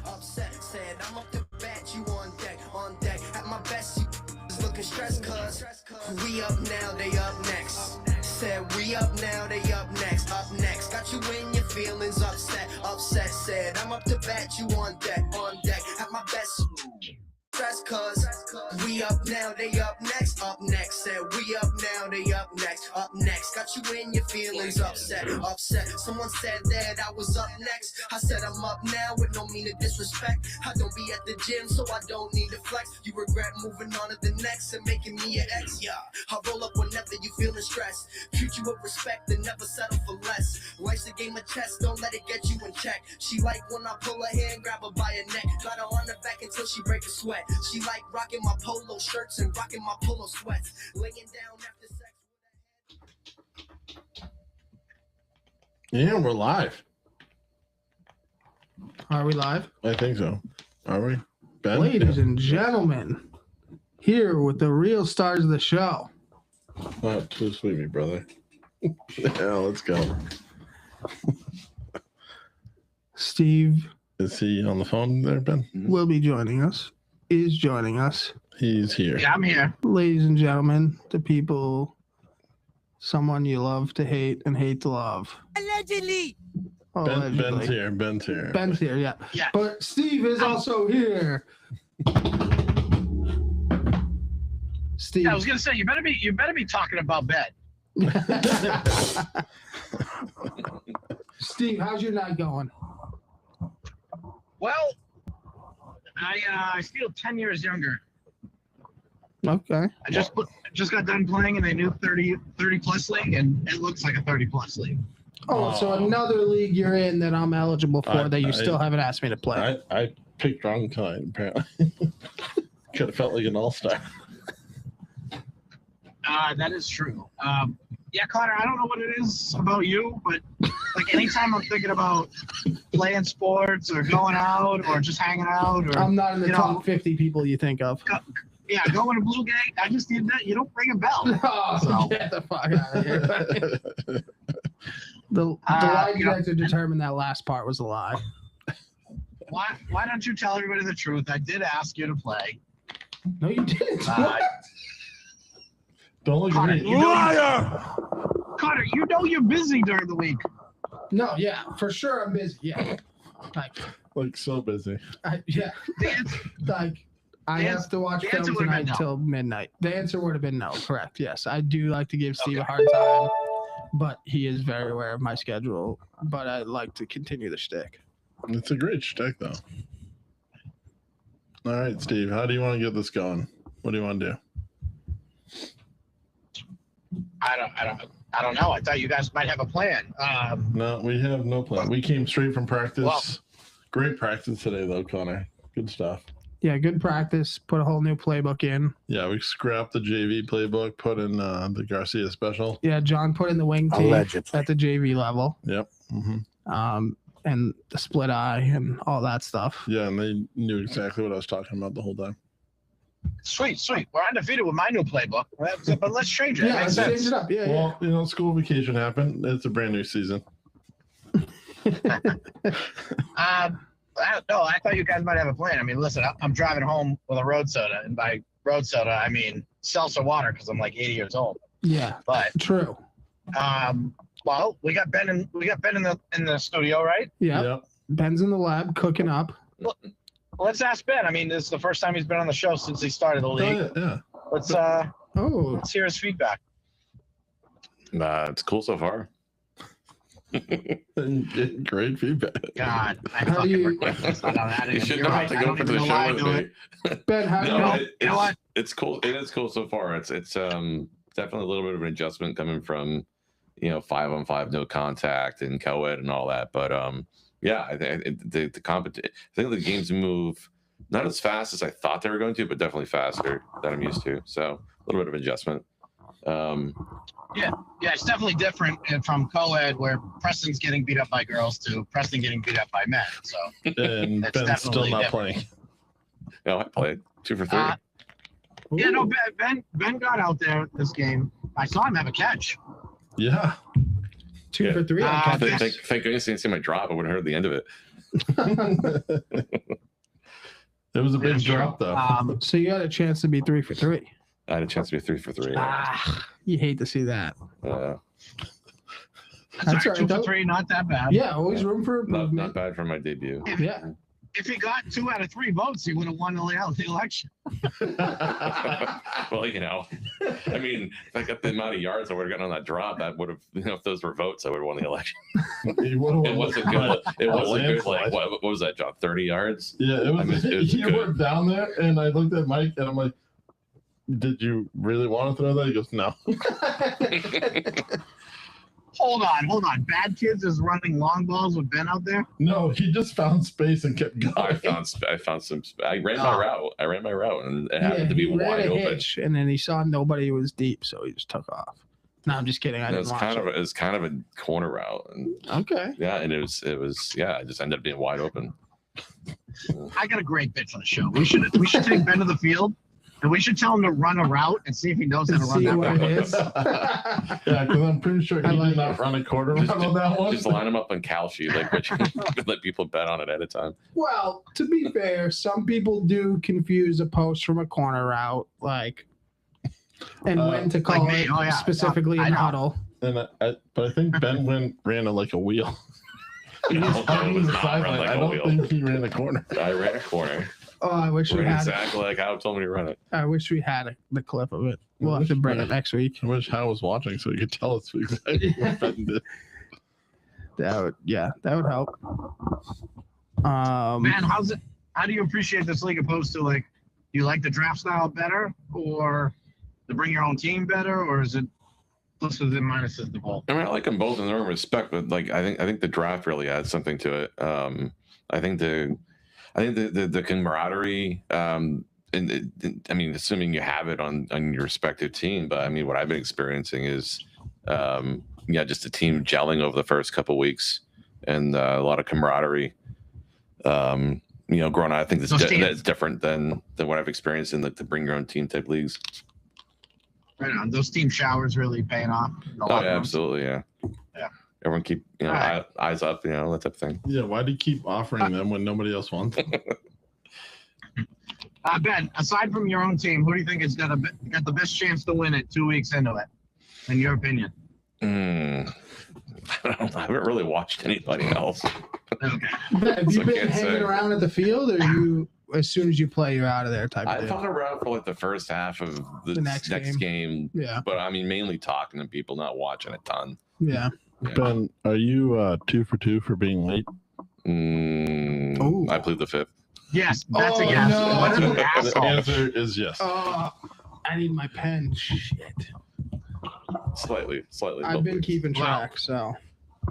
Upset, said I'm up to bat, you on deck. At my best, you looking stressed, cuz we up now, they up next. Said we up now, they up next. Got you in your feelings, upset. Said I'm up to bat, you on deck. At my best, stress, cuz we up now, they up next. Said we up now, they up next. Got you in your feelings, upset. Someone said that I was up next. I said I'm up now with no mean of disrespect. I don't be at the gym, so I don't need to flex. You regret moving on to the next and making me your ex, yeah. I roll up whenever you feeling stressed. Treat you with respect and never settle for less. Life's a game of chess, don't let it get you in check. She like when I pull her hair and grab her by her neck. Got her on the back until she break a sweat. She like rocking my polo shirts and rocking my polo sweats. Laying down after sex. Yeah, we're live. Are we live? I think so. Are we? Ben? Ladies and gentlemen, here with the real stars of the show. Oh, too sweet, me brother. Yeah, let's go. Steve Is he on the phone there, Ben? will be joining us, is joining us. He's here. Yeah, I'm here. Ladies and gentlemen, the people, someone you love to hate and hate to love. Allegedly. Ben's here. Ben's here. Ben's here, yeah. Yeah. But Steve is also here. Steve. Yeah, I was gonna say you better be talking about Ben. Steve, how's your night going? Well, I feel 10 years younger. Okay. I just got done playing in a new 30 plus league, and it looks like a 30 plus league. Oh, so another league you're in that I'm eligible for that you still haven't asked me to play. I picked wrong tonight, apparently. Could have felt like an all-star. That is true. Yeah, Connor, I don't know what it is about you, but like anytime I'm thinking about playing sports or going out or just hanging out, or I'm not in the top 50 people you think of. Going to Blue Gate. I just need that. You don't ring a bell. Oh, So. get the fuck out of here. The lie detector determined that last part was a lie. Why don't you tell everybody the truth? I did ask you to play. No, you didn't. Don't look Connor, at me. Connor, you know you're busy during the week. No, yeah, for sure I'm busy. Yeah. Like so busy. Yeah. I have to watch film tonight till midnight. The answer would have been no, correct. Yes, I do like to give Steve a hard time, but he is very aware of my schedule. But I'd like to continue the shtick. It's a great shtick, though. All right, Steve, how do you want to get this going? What do you want to do? I don't know. I thought you guys might have a plan. No, we have no plan. We came straight from practice. Well, Great practice today, though, Connor. Good stuff. Yeah, good practice. Put a whole new playbook in. Yeah, we scrapped the JV playbook, put in the Garcia special. Yeah, John put in the wing tee at the JV level. Yep. Mm-hmm. And the split eye and all that stuff. Yeah, and they knew exactly what I was talking about the whole time. Sweet. We're undefeated with my new playbook, but let's change it. Yeah, let's change it up. Yeah, well, school vacation happened. It's a brand new season. No, I thought you guys might have a plan. I mean, listen, I'm driving home with a road soda, and by road soda, I mean seltzer water because I'm like 80 years old. Yeah, but true. Well, we got Ben in the studio, right? Yeah. Yep. Ben's in the lab cooking up. Well, let's ask Ben. I mean, this is the first time he's been on the show since he started the league. Yeah. Let's hear his feedback. It's cool so far. Great feedback. God, I How do fucking you- regret this. You shouldn't have to go for the show with me. Ben, how do No, you you know what? it's cool. It is cool so far. It's definitely a little bit of an adjustment coming from 5-on-5 no contact and co-ed and all that. But yeah, I think the games move not as fast as I thought they were going to, but definitely faster than I'm used to. So a little bit of adjustment. Yeah, it's definitely different from co-ed where Preston's getting beat up by girls to Preston getting beat up by men. So And It's Ben's still definitely not different. playing. No, I played 2 for 3. yeah, no, Ben got out there this game. I saw him have a catch. Yeah. 2 for 3 on Uh, catches? Thank goodness I didn't see my drop. I would have heard the end of it. It was a big drop, though. So you had a chance to be 3 for 3. I had a chance to be 3 for 3. You hate to see that. That's all right, 2 for though. 3, not that bad. Yeah, always room for Not improvement. bad for my debut. Yeah. If he got 2 out of 3 votes, he would have won the election. Well, you know, I mean, if I got the amount of yards I would have gotten on that drop, that would have, you know, if those were votes, I would have won the election. He would've It won wasn't good. It a wasn't good. landslide. Like, what was that, John? 30 yards? Yeah, it was. I mean, it was You good. were down there, and I looked at Mike, and I'm like, "Did you really want to throw that?" He goes, "No." Hold on. Bad Kids is running long balls with Ben out there? No, he just found space and kept going. I found some. I ran my route. And it happened to be he ran wide a open. hitch, and then he saw nobody was deep, so he just took off. No, I'm just kidding. I And didn't watch it was kind of a corner route, and Okay. yeah, and it was yeah. It just ended up being wide open. I got a great pitch on the show. We should take Ben to the field, and we should tell him to run a route and see if he knows how to run See that what route. it is. Yeah, because I'm pretty sure he I like did not run a quarter round on that one. Just line them up on Cal Sheet, like which let people bet on it at a time. Well, to be fair, some people do confuse a post from a corner route, like, and when to call like me. it Oh, yeah. specifically I in know. huddle. And but I think Ben ran it like a wheel. He was No, hugging it was the not sideline. run like I a don't wheel. think he ran a corner. I ran a corner. Oh, I wish we Ran had. exactly like how told me to run it. I wish we had the clip of it. We'll have to bring it next week. I wish Hal was watching so he could tell us exactly what Ben did. That would help. Man, how do you appreciate this league opposed to, like, do you like the draft style better, or the bring your own team better, or is it pluses and minuses of both? I mean, I like them both in their own respect, but like I think the draft really adds something to it. I think the camaraderie. I mean, assuming you have it on your respective team, but I mean, what I've been experiencing is, just a team gelling over the first couple weeks and a lot of camaraderie. Growing up, I think that's different than what I've experienced in the bring your own team type leagues. Right on. Those team showers really paying off. Oh, yeah, absolutely, yeah. Yeah. Everyone keep right. eyes up, that type of thing. Yeah, why do you keep offering them when nobody else wants them? Ben, aside from your own team, who do you think has got the best chance to win it 2 weeks into it, in your opinion? I haven't really watched anybody else. Okay. Have you I been can't hanging say. around at the field, or you as soon as you play, you're out of there type of I've deal? hung around for like the first half of the next game, Yeah, but I mean mainly talking to people, not watching a ton. yeah. Ben, are you 2 for 2 for being late? Ooh. I plead the fifth. Yes, that's Oh, a yes. no. What an The asshole. answer is yes. Oh, I need my pen. Shit. Slightly. I've been keeping Wow. track, so.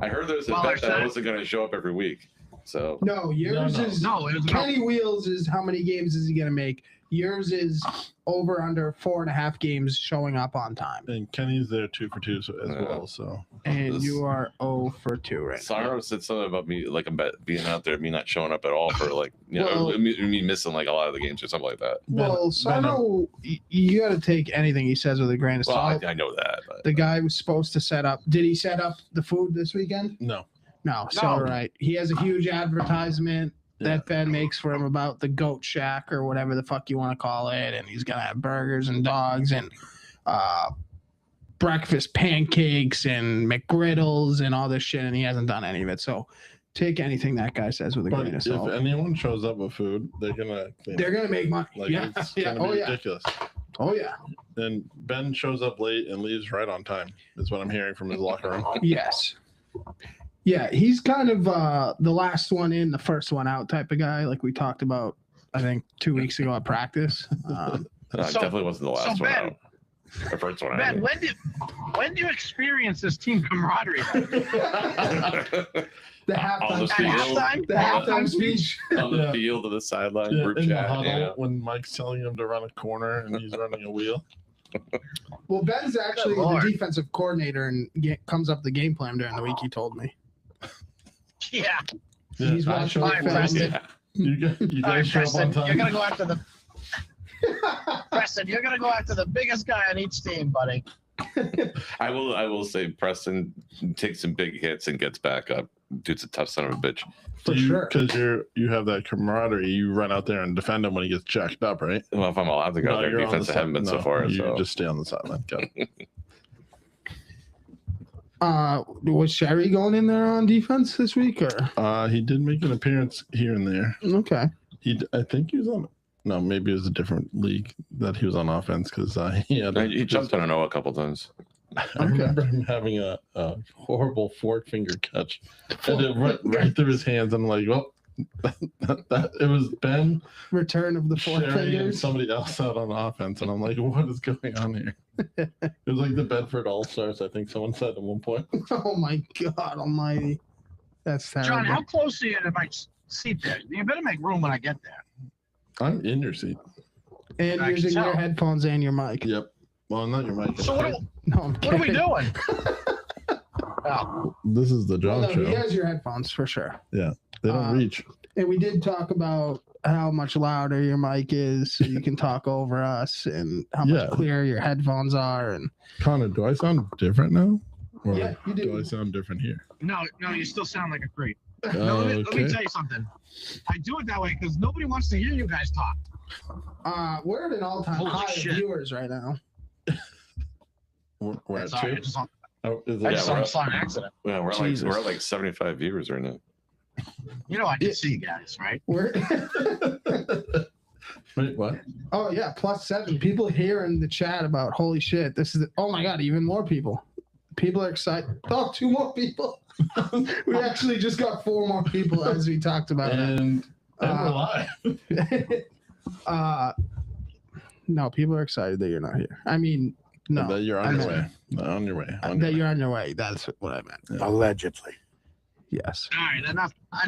I heard there's a Well, bet that I our wasn't going to show up every week. So No, yours No. is. No, it was Kenny Wheels is how many games is he going to make? Yours is over under 4.5 games showing up on time. And Kenny's there 2 for 2 as Yeah. well. So And This- you are 0 for 2 right now. Sarno said something about me, like a bet being out there, me not showing up at all for like, Well- me missing like a lot of the games or something like that. Well, Sarno, you got to take anything he says with a grain of Well, salt. I know that. But, The guy was supposed to set up. Did he set up the food this weekend? no. No. So No. right, he has a huge advertisement that Ben makes for him about the Goat Shack or whatever the fuck you want to call it, and he's gonna have burgers and dogs and breakfast pancakes and McGriddles and all this shit, and he hasn't done any of it. So take anything that guy says with a But grain of if salt. anyone shows up with food, they're gonna clean They're it. gonna make money. Like Yeah, it's yeah. gonna Oh be yeah. ridiculous. Oh yeah. And Ben shows up late and leaves right on time. Is what I'm hearing from his locker room. Yes. Yeah, he's kind of the last one in, the first one out type of guy, like we talked about, I think 2 weeks ago at practice. no, it So- definitely wasn't the last one Ben- out. The first one Ben, out. when do you experience this team camaraderie? The On halftime the At speech. field. halftime? The halftime speech. On the Yeah. field of the sideline Yeah, group in the chat. huddle Yeah. when Mike's telling him to run a corner and he's running a wheel. Well, Ben's actually Good the Lord. defensive coordinator and comes up the game plan during the week. He told me Yeah. Yeah, he's I watching showed the up film. Preston. Yeah. You All right, guys show up on Preston, time. you're gonna go after the Preston. You're gonna go after the biggest guy on each team, buddy. I will say Preston takes some big hits and gets back up. Dude's a tough son of a bitch. For sure. Because you have that camaraderie. You run out there and defend him when he gets jacked up, right? Well, if I'm allowed to go there, you're on defense the haven't been so far. You So just stay on the sideline. Was Sherry going in there on defense this week, or? He did make an appearance here and there. Okay. I think he was on. No, maybe it was a different league that he was on offense because he jumped on an O a couple times. I remember him having a horrible fork finger catch, and it went right through his hands. I'm like, well, it was Ben. Return of the fork Sherry and fingers. somebody else out on offense, and I'm like, what is going on here? It was like the Bedford All Stars. I think someone said at one point. Oh my God Almighty, that's terrible. John, how close are you to my seat there? You better make room when I get there. I'm in your seat. And I can using your tell. headphones and your mic. Yep. Well, not your mic. So No, I'm what are we kidding. doing? Oh, This is the John Well, no, he show. has your headphones for sure. They don't reach. And we did talk about how much louder your mic is, so you can talk over us, and how much Yeah. clearer your headphones are. And Connor, do I sound different now? Or Yeah, you do. I sound different here? no, you still sound like a creep. No, let me Okay. tell you something. I do it that way because nobody wants to hear you guys talk. we're at an all-time Holy high shit. of viewers right now. We're at Sorry, I two. just Oh, is I it- just saw an accident. Yeah, we're Jesus. at like 75 viewers right now. You know I can see you guys, right? We're Wait, what? oh yeah, +7 people here in the chat about holy shit. This is oh my God, even more people. People are excited. Oh, 2 more people. We actually just got 4 more people as we talked about it. And we're live. No, people are excited that you're not here. I mean, no, That you're I on your meant- way. On your way. that you're on your way. That's what I meant. Yeah. Allegedly. Yes. All right,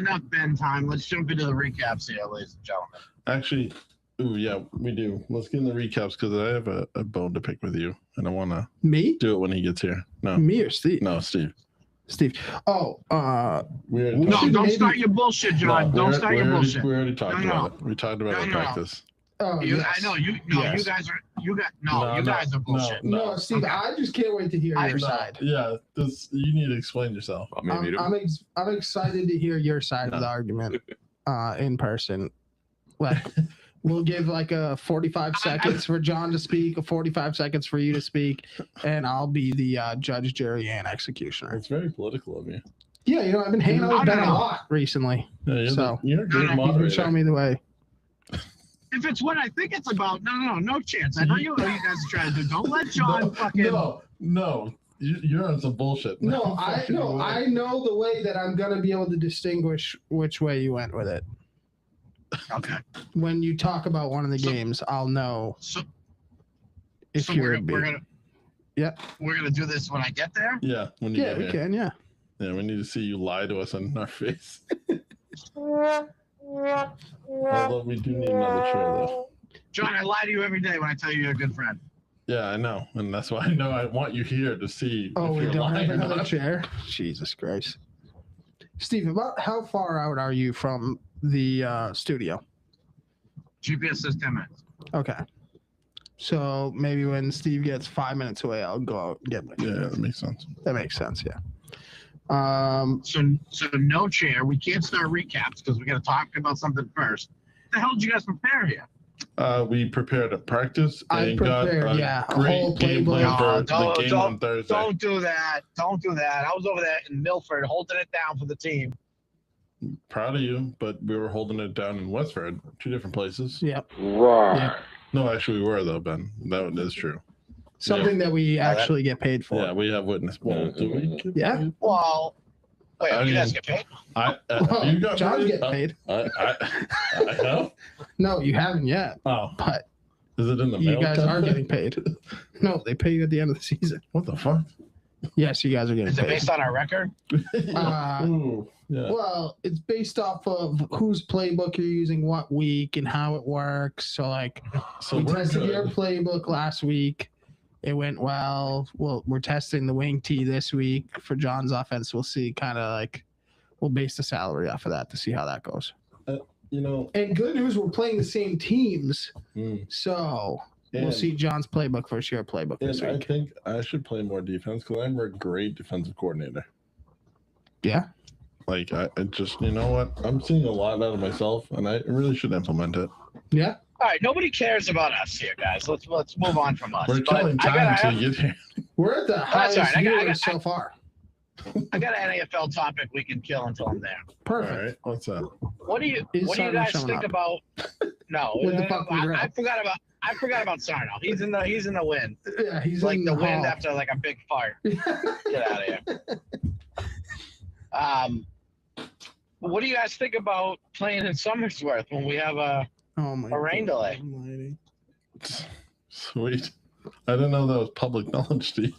enough Ben time. Let's jump into the recaps here, ladies and gentlemen. Actually, ooh, yeah, we do. Let's get in the recaps because I have a bone to pick with you, and I want to Me? do it when he gets here. No, Me or Steve? no, Steve. Steve. Oh, We already We No, should don't maybe- start your bullshit, John. Don't start your bullshit. We already talked No, no. about it. We talked about No, it in no. practice. oh You, yes. I know you. No, you guys are. You guys are bullshit. No, Steve, Okay. I just can't wait to hear your No, side. yeah, you need to explain yourself. Well, maybe I'm excited to hear your side of the argument in person. Like, we'll give like a 45 seconds for John to speak, a 45 seconds for you to speak, and I'll be the judge, jury, and executioner. It's very political of you. Yeah, I've been hanging out with Ben a No. lot recently. Yeah, So- you're a good No, no, He's been moderator. showing me the way. If it's what I think it's about, no chance. I know you guys are trying to do. Don't let John fucking. No, you're on some bullshit. No, I fucking know. way. I know the way that I'm gonna be able to distinguish which way you went with it. Okay. When you talk about one of the So- games, I'll know So, if so you're. we're gonna. Yep. We're gonna do this when I get there. Yeah, when you Yeah, get we here. can. Yeah. Yeah, we need to see you lie to us in our face. Although we do need another chair, though. John, I lie to you every day when I tell you you're a good friend. Yeah, I know, and that's why I know I want you here to see. Oh, if we you're don't lying have or another not. chair. Jesus Christ. Steve, about how far out are you from the studio? GPS says 10 minutes. Okay. So maybe when Steve gets 5 minutes away, I'll go out and get my chair. Yeah, that makes sense. That makes sense. Yeah. So no chair. We can't start recaps because we got to talk about something first. What the hell did you guys prepare here? We prepared a practice I and got prepared, a yeah, a great whole game playbook. plan for No, the game on Thursday. Don't do that. Don't do that. I was over there in Milford holding it down for the team. Proud of you, but we were holding it down in Westford, 2 different places. Yep. Roar. Yeah. No, actually, we were though, Ben. That is true. Something that we actually get paid for. Yeah, we have witness. Well, do we? Yeah. Well, wait, I you guys mean- get paid? Well, You got John's paid? getting paid. I have. No, you haven't yet, Oh, but is it in the you mail? guys are template? getting paid. No, they pay you at the end of the season. What the fuck? Yes, you guys are getting Is it paid. based on our record? Ooh, yeah. Well, it's based off of whose playbook you're using, what week, and how it works. So, like, So we we're tested your good. playbook last week. It went well. We're testing the wing tee this week for John's offense. We'll see, kind of like, we'll base the salary off of that to see how that goes. You know, And good news, we're playing the same teams. mm, So we'll And- see John's playbook versus your playbook this And I week. think I should play more defense because I'm a great defensive coordinator. Yeah. Like I just, you know what? I'm seeing a lot out of myself, and I really should implement it. Yeah. All right, nobody cares about us here, guys. Let's move on from us. We're But killing I time gotta until you get here. We're at the highest all right. I viewers got- so far. I got an AFL topic we can kill until I'm there. All Perfect. right, what's that? What do you Is What do you Sarno guys showing think up? about? No, With the fuck we I drill. forgot about Sarno. He's in the wind. Yeah, he's Like in the the wind hall. after like a big fart. Get out of here. What do you guys think about playing in Somersworth when we have a Oh my a rain God delay? almighty. Sweet. I didn't know that was public knowledge, Steve.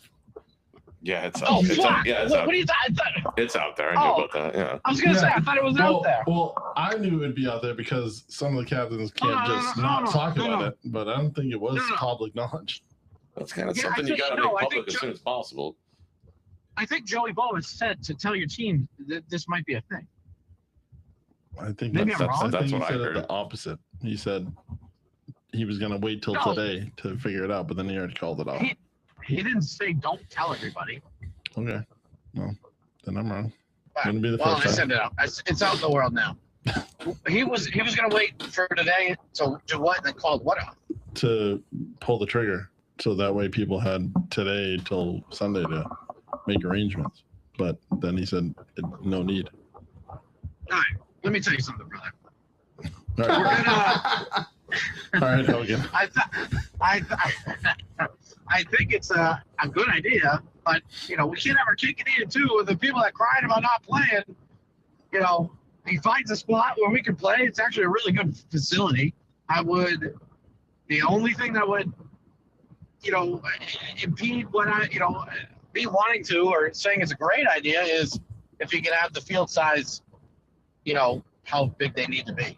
Yeah, it's Oh, it's fuck! yeah, it's What out. are you talking? It's out there. I knew about that. Yeah. I was gonna say I thought it was out there. Well, I knew it would be out there because some of the captains can't No, just no, not no, talk no, about no. it. But I don't think it was No. public knowledge. That's kind of Yeah, I something you think- got to no, make I public think as soon as possible. I think Joey Bowman said to tell your team that this might be a thing. I think Maybe that's, I'm that's, wrong. I think That's he what I said it heard. the opposite. He said he was gonna wait till No. today to figure it out, but then he already called it off. He didn't say don't tell everybody. Okay, well then I'm wrong. But, Wouldn't be the well, I first time. sent it out. It's out in the world now. He was gonna wait for today to do what and then called what out? To pull the trigger, so that way people had today till Sunday to make arrangements. But then he said no need. All right, let me tell you something, brother. All right, all right, Hogan. I think it's a good idea, but we can't have our cake and eat it too. With the people that cried about not playing, he finds a spot where we can play. It's actually a really good facility. The only thing that would, impede what me wanting to or saying it's a great idea is if you can have the field size, how big they need to be.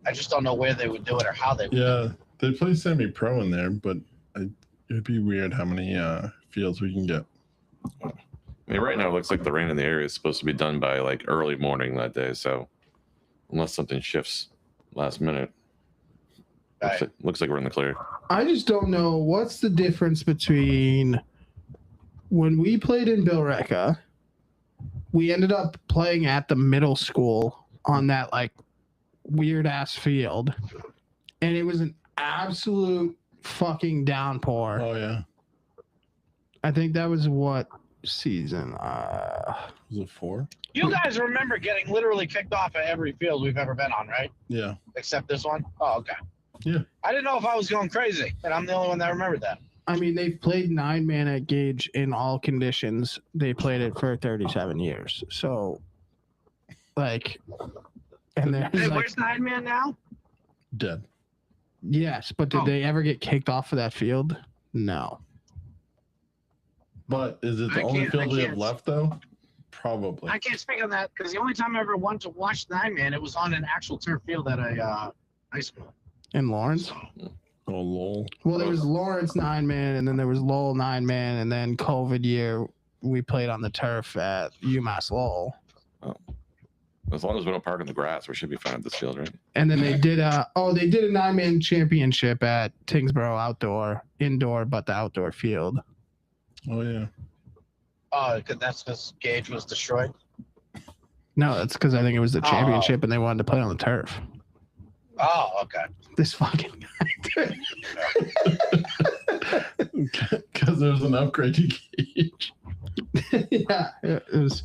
I just don't know where they would do it or how they would. Yeah, they play semi-pro in there, but it'd be weird how many fields we can get. I mean, right now it looks like the rain in the area is supposed to be done by like early morning that day. So unless something shifts last minute, looks like we're in the clear. I just don't know what's the difference between when we played in Billerica, we ended up playing at the middle school on that like weird ass field, and it was an absolute fucking downpour. Oh yeah, I think that was what season? was it 4? You guys remember getting literally kicked off at every field we've ever been on, right? Yeah, Except this one? Oh, okay. Yeah. I didn't know if I was going crazy, and I'm the only one that remembered that. I mean, they've played 9-man at Gage in all conditions. They played it for 37 years. So, like, and there's Hey, like, where's 9-man now? dead. yes, but did Oh. they ever get kicked off of that field? No. But is it the I only can't- field I we have can't- left though? Probably. I can't speak on that because the only time I ever went to watch 9-man, it was on an actual turf field at a high school. In Lawrence? Oh lol. Well, there was Lawrence 9-man, and then there was Lowell 9-man, and then COVID year we played on the turf at UMass Lowell. As long as we don't park in the grass, we should be fine at this field, right? And then they did a 9-man championship at Tingsboro indoor, but the outdoor field. Oh yeah. Oh, that's because Gage was destroyed. No, that's because I think it was the Oh. championship and they wanted to play on the turf. Oh, okay. This fucking guy. Because there was an upgrade to Gage. Yeah, it was.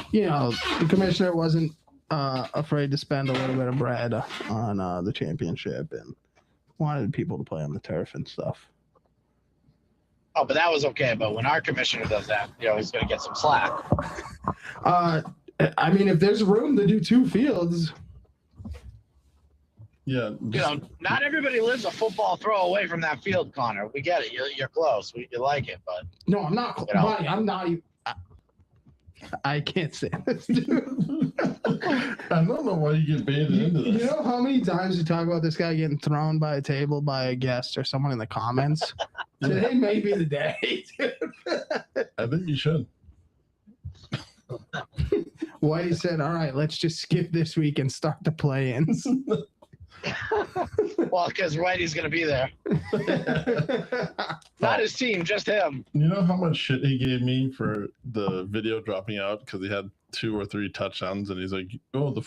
The commissioner wasn't afraid to spend a little bit of bread on the championship and wanted people to play on the turf and stuff. Oh, but that was okay. But when our commissioner does that, he's going to get some slack. I mean, if there's room to do 2 fields, Yeah. Not everybody lives a football throw away from that field, Connor. We get it. You're close. You like it, but no, I'm not. Buddy, I'm not even. I can't say this, dude. I don't know why you get baited into You this. know how many times we talk about this guy getting thrown by a table by a guest or someone in the comments? Today may be the day. I think you should. Whitey said, all right, let's just skip this week and start the play-ins. Well, because Whitey's going to be there. Not his team, just him. You know how much shit he gave me for the video dropping out because he had 2 or 3 touchdowns, and he's like, "Oh, the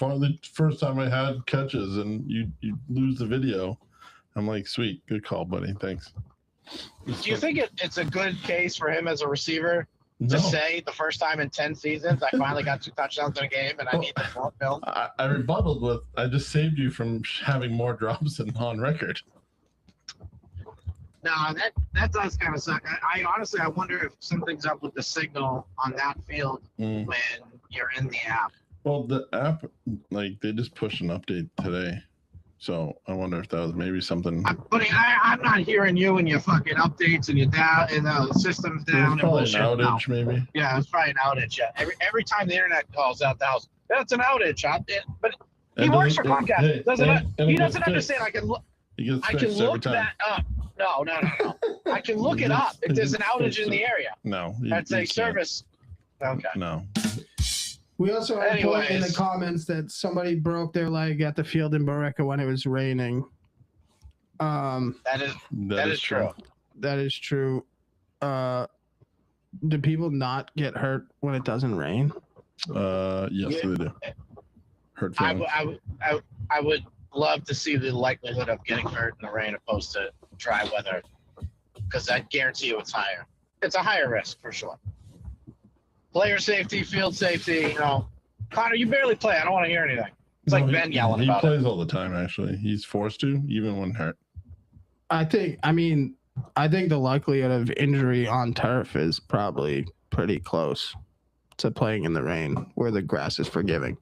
first time I had catches, and you lose the video." I'm like, "Sweet, good call, buddy. Thanks." Do you think it's a good case for him as a receiver No. to say the first time in 10 seasons I finally got 2 touchdowns in a game and I need the film? I rebutted with, "I just saved you from having more drops than on record." No, that does kind of suck. I honestly, I wonder if something's up with the signal on that field when you're in the app. Well, the app, like, they just pushed an update today. So I wonder if that was maybe something. But I'm not hearing you and your fucking updates and your down and the system's down. It was probably an outage, maybe. Yeah, it's probably an outage. Yeah, every time the internet calls out the house, that's an outage. But he works for Comcast. He doesn't understand. I can look that up. No. I can look it up if there's an outage in the area. No. That's a service. Okay. No. We also had a point in the comments that somebody broke their leg at the field in Barica when it was raining. That is true. That is true. Do people not get hurt when it doesn't rain? Yes, they do. Hurt feelings. I would love to see the likelihood of getting hurt in the rain opposed to dry weather, because I guarantee you it's higher. It's a higher risk for sure. Player safety, field safety, Connor, you barely play. I don't want to hear anything. It's like Ben yelling about it. He plays all the time, actually. He's forced to, even when hurt. I think the likelihood of injury on turf is probably pretty close to playing in the rain where the grass is forgiving.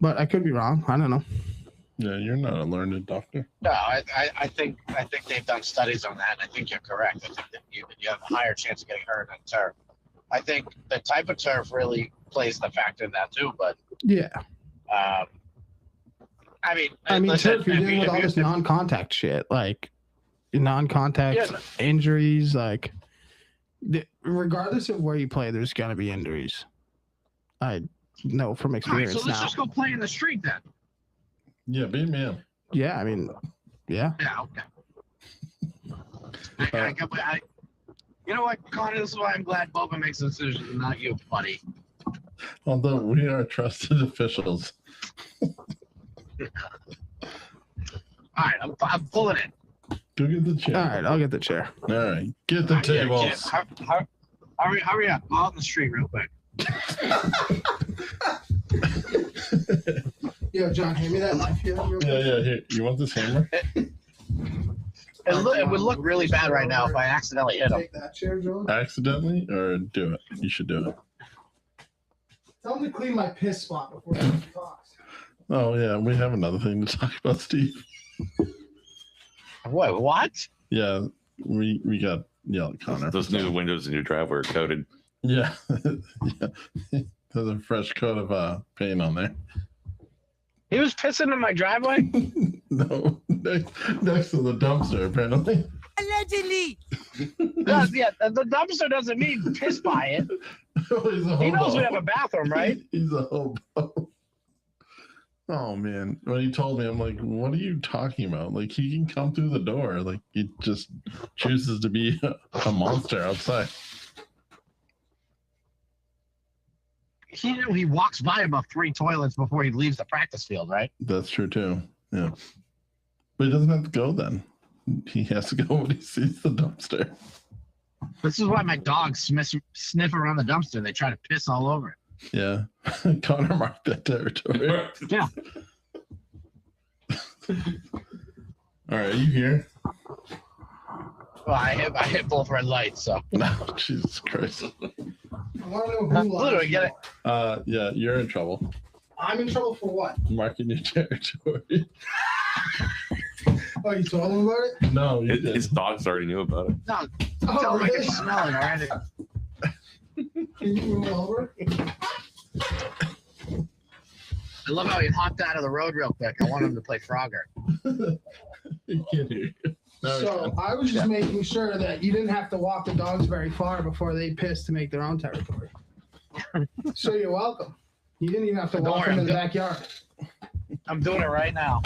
But I could be wrong. I don't know. Yeah, you're not a learned doctor. No, I think they've done studies on that, and I think you're correct. I think that you have a higher chance of getting hurt on turf. I think the type of turf really plays the factor in that too, but yeah. I mean, turf, you're dealing with all this non-contact shit, like non-contact injuries. Like, regardless of where you play, there's gonna be injuries. I know from experience. So let's just go play in the street then. Yeah, be a man. Yeah, I mean, yeah. Yeah, okay. You know what, Connor? This is why I'm glad Boba makes the decision and not you, buddy. Although we are trusted officials. All right, I'm pulling it. Go get the chair. All right, I'll get the chair. All right, get the tables. Hurry up. Go out in the street real quick. Yo, John, hand me that knife here. Yeah. Here, you want this hammer? It would look really bad right now if I accidentally hit him. Take that chair, John. Accidentally, or do it? You should do it. Tell him to clean my piss spot before he talks. Oh yeah, we have another thing to talk about, Steve. What? Yeah, we got Connor. Those new windows in your driveway are coated. Yeah, yeah. There's a fresh coat of paint on there. He was pissing in my driveway? No, next to the dumpster, apparently. Allegedly. Yeah, the dumpster doesn't mean piss by it. He knows we have a bathroom, right? He's a hobo. Oh man, when he told me, I'm like, what are you talking about? Like, he can come through the door. Like, he just chooses to be a monster outside. He walks by about 3 toilets before he leaves the practice field, right? That's true too. Yeah, but he doesn't have to go then. He has to go when he sees the dumpster. This is why my dogs sniff around the dumpster. They try to piss all over it. Yeah, Connor marked that territory. Yeah. All right, are you here? Well, I hit both red lights, so. No, Jesus Christ. I want to know who Literally, get it. Yeah, you're in trouble. I'm in trouble for what? Marking your territory. Oh, you told him about it? No, you His dogs already knew about it. No, Oh, tell him I really? can smell it already. Can you move over? I love how he hopped out of the road real quick. I want him to play Frogger. He can't hear you. No, So I was just making sure that you didn't have to walk the dogs very far before they piss to make their own territory. So you're welcome. You didn't even have to Don't walk worry, them in the I'm backyard. I'm doing it right now.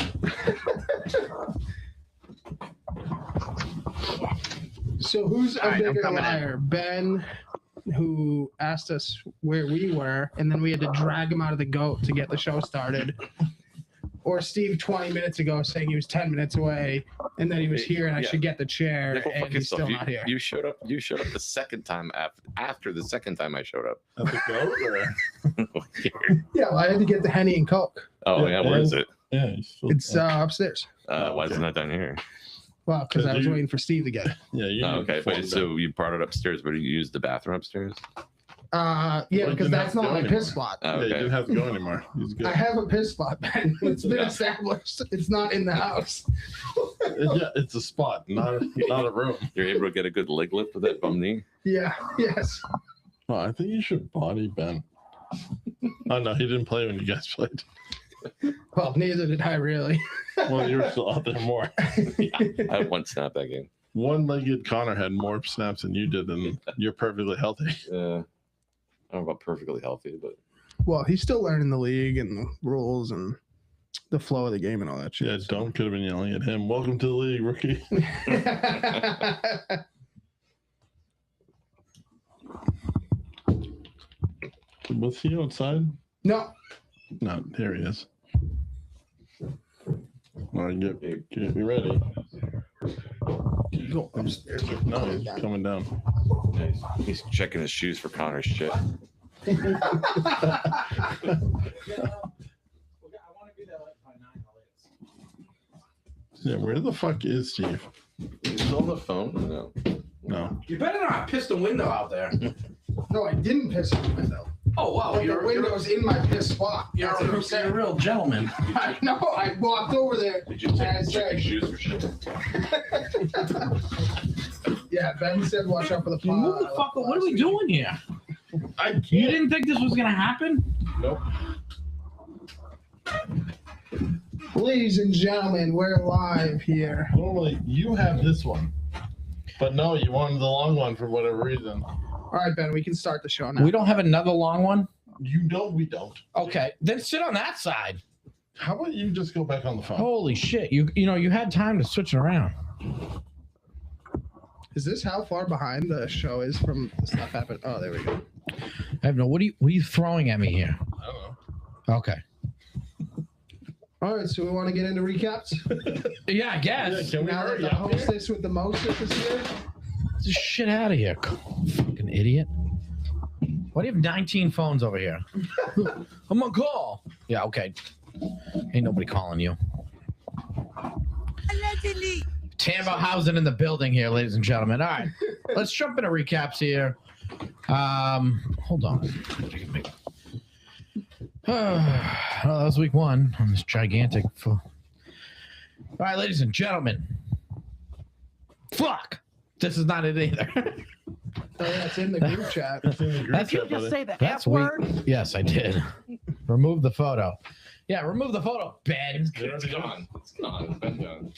So who's All a right, I'm bigger coming in. liar? Ben, who asked us where we were, and then we had to drag him out of the goat to get the show started. Or Steve 20 minutes ago saying he was 10 minutes away, and then he was here and I should get the chair, Yeah, go fuck and he's yourself. still not here. You showed up. You showed up the second time after the second time I showed up. At the goat, or? Yeah, well, I had to get the Henny and Coke. Oh Yeah, yeah, where is it? Yeah, he's still, It's upstairs. Why is it not down here? Well, because I was you- waiting for Steve to get it. yeah. You Oh, okay, but formed so you brought it upstairs, but you used the bathroom upstairs. Yeah, you because didn't that's have to not go my anymore. piss spot. Yeah, you Okay. didn't have to go anymore. He's good. I have a piss spot, Ben. It's been Yeah. established. It's not in the house. Yeah, it's a spot, not a room. You're able to get a good leg lift with that bum knee. Yeah, yes. Well, I think you should body Ben. Oh no, he didn't play when you guys played. Well, neither did I really. Well, you were still out there more. I had one snap that game. One-legged Connor had more snaps than you did, and you're perfectly healthy. I don't know about perfectly healthy, but Well, he's still learning the league and the rules and the flow of the game and all that shit. Yeah, Dome could have been yelling at him. Welcome to the league, rookie. Was he outside? No, No, there he is. All right, get me ready. go upstairs. No, he's coming down. he's checking his shoes for Connor's shit. Yeah, where the fuck is Steve? He's on the phone. No. No. You better not piss the window out there. No, I didn't piss in the window. Oh wow, But the window's in my piss spot. you're a real gentleman. I know. I walked over there. Did you and I check said, your shoes for shit? yeah, Ben said, watch out for the You move the fuck up. What are we doing here? You didn't think this was gonna happen? Nope. Ladies and gentlemen, we're live here. Normally, you have this one. But no, you wanted the long one for whatever reason. All right, Ben, we can start the show now. We don't have another long one? You know we don't. Okay, then sit on that side. How about you just go back on the phone? Holy shit. You know, you had time to switch it around. Is this how far behind the show is from the stuff happened? Oh, there we go. I have no what are you throwing at me here? I don't know. Okay. All right, so we want to get into recaps. Yeah, I guess. Can we Now that hurry the up here? hostess with the mostest is here. Get this shit out of here. Fucking idiot. Why do you have 19 phones over here? I'm on call. Yeah, okay. Ain't nobody calling you. Allegedly. Tambo housing in the building here, ladies and gentlemen. All right, let's jump into recaps here. Hold on. Well, that was week one on this gigantic. All right, ladies and gentlemen. Fuck. This is not it either. Oh, yeah, it's in the group chat. It's in the group That's- chat, buddy. the That's F weak. word. Yes, I did. Remove the photo. Yeah, remove the photo, Ben. It's gone. It's gone. It's been gone.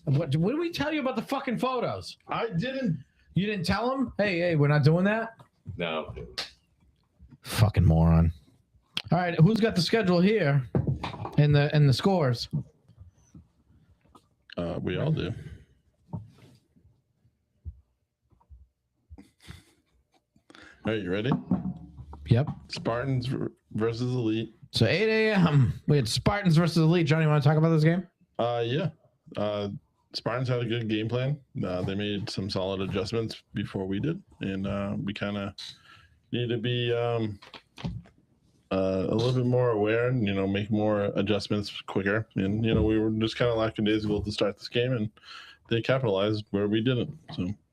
What did we tell you about the fucking photos? I didn't. You didn't tell him? Hey, we're not doing that? No. Fucking moron. All right, who's got the schedule here and the scores? We all do. All right, you ready? Yep. Spartans versus Elite. So 8 a.m. We had Spartans versus Elite. Johnny, you want to talk about this game? Yeah. Spartans had a good game plan. They made some solid adjustments before we did, and we kind of need to be a little bit more aware and make more adjustments quicker. And we were just kind of lackadaisical to start this game, and they capitalized where we didn't.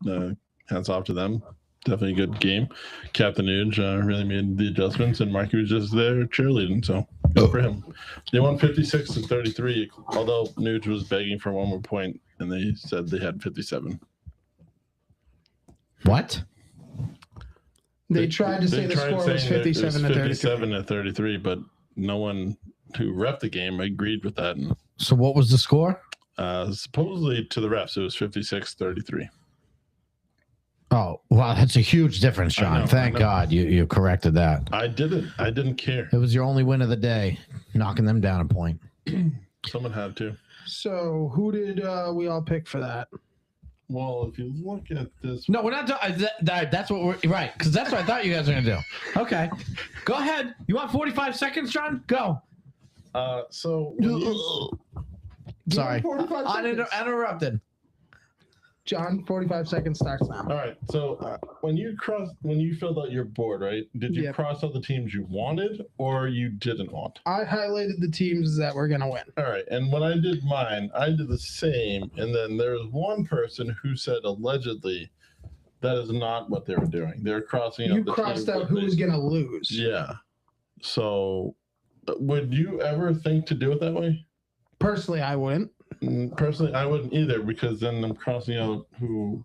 So hats off to them. Definitely a good game. Captain Nuge really made the adjustments, and Marky was just there cheerleading. So good for him. They won 56-33, although Nuge was begging for one more point, and they said they had 57. What? They tried to say the tried score was saying that it 57 to 33. 57-33, but no one who ref the game agreed with that. And So what was the score? supposedly to the refs, it was 56-33. Oh, wow, that's a huge difference, I Sean. know, Thank I know. God you corrected that. I didn't care. It was your only win of the day. knocking them down a point. Someone had to. So who did we all pick for that? Well, if you look at this, No, we're not. That's what we're right because that's what I thought you guys were gonna do. Okay, go ahead. You want 45 seconds, John? Go. so when you, Sorry, 45 seconds. uninterrupted. John, 45 seconds starts now. all right. So when you filled out your board, right? Did you Yep. cross out the teams you wanted or you didn't want? I highlighted the teams that were gonna win. All right. And when I did mine, I did the same. And then there was one person who said allegedly that is not what they were doing. They were crossing out. You the crossed teams out that who they- was gonna lose. Yeah. So would you ever think to do it that way? Personally, I wouldn't. Personally, I wouldn't either because then I'm crossing out who.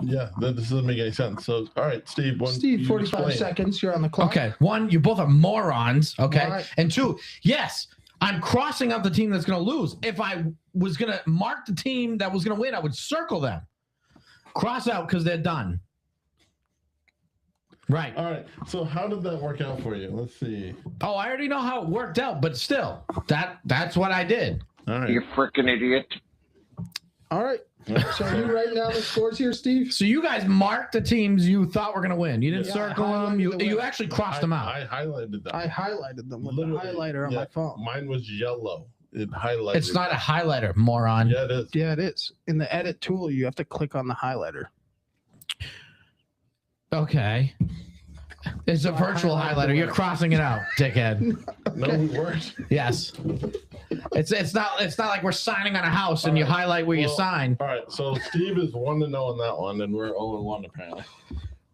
Yeah, this doesn't make any sense. So, all right, Steve. Steve, 45 seconds. You're on the clock. Okay, one, you both are morons. Okay, Right. and two, yes, I'm crossing out the team that's going to lose. If I was going to mark the team that was going to win, I would circle them. Cross out because they're done. Right. All right. So, how did that work out for you? Let's see. Oh, I already know how it worked out, but still, that's what I did. All right. You freaking idiot. All right. So are you writing down the scores here, Steve? So you guys marked the teams you thought were going to win. You didn't Yeah, circle I them. highlighted You the you winner. actually crossed them out. I highlighted them. I highlighted them with Literally, the highlighter on yeah, my phone. Mine was yellow. It highlighted. It's not a highlighter, moron. Yeah, it is. Yeah, it is. In the edit tool, you have to click on the highlighter. Okay. It's a virtual highlighter. You're crossing it out, dickhead. No, we weren't. Yes. It's not like we're signing on a house and you All right. highlight where you Well, sign. All right. So, Steve is 1-0 on that one, and we're 0-1 apparently.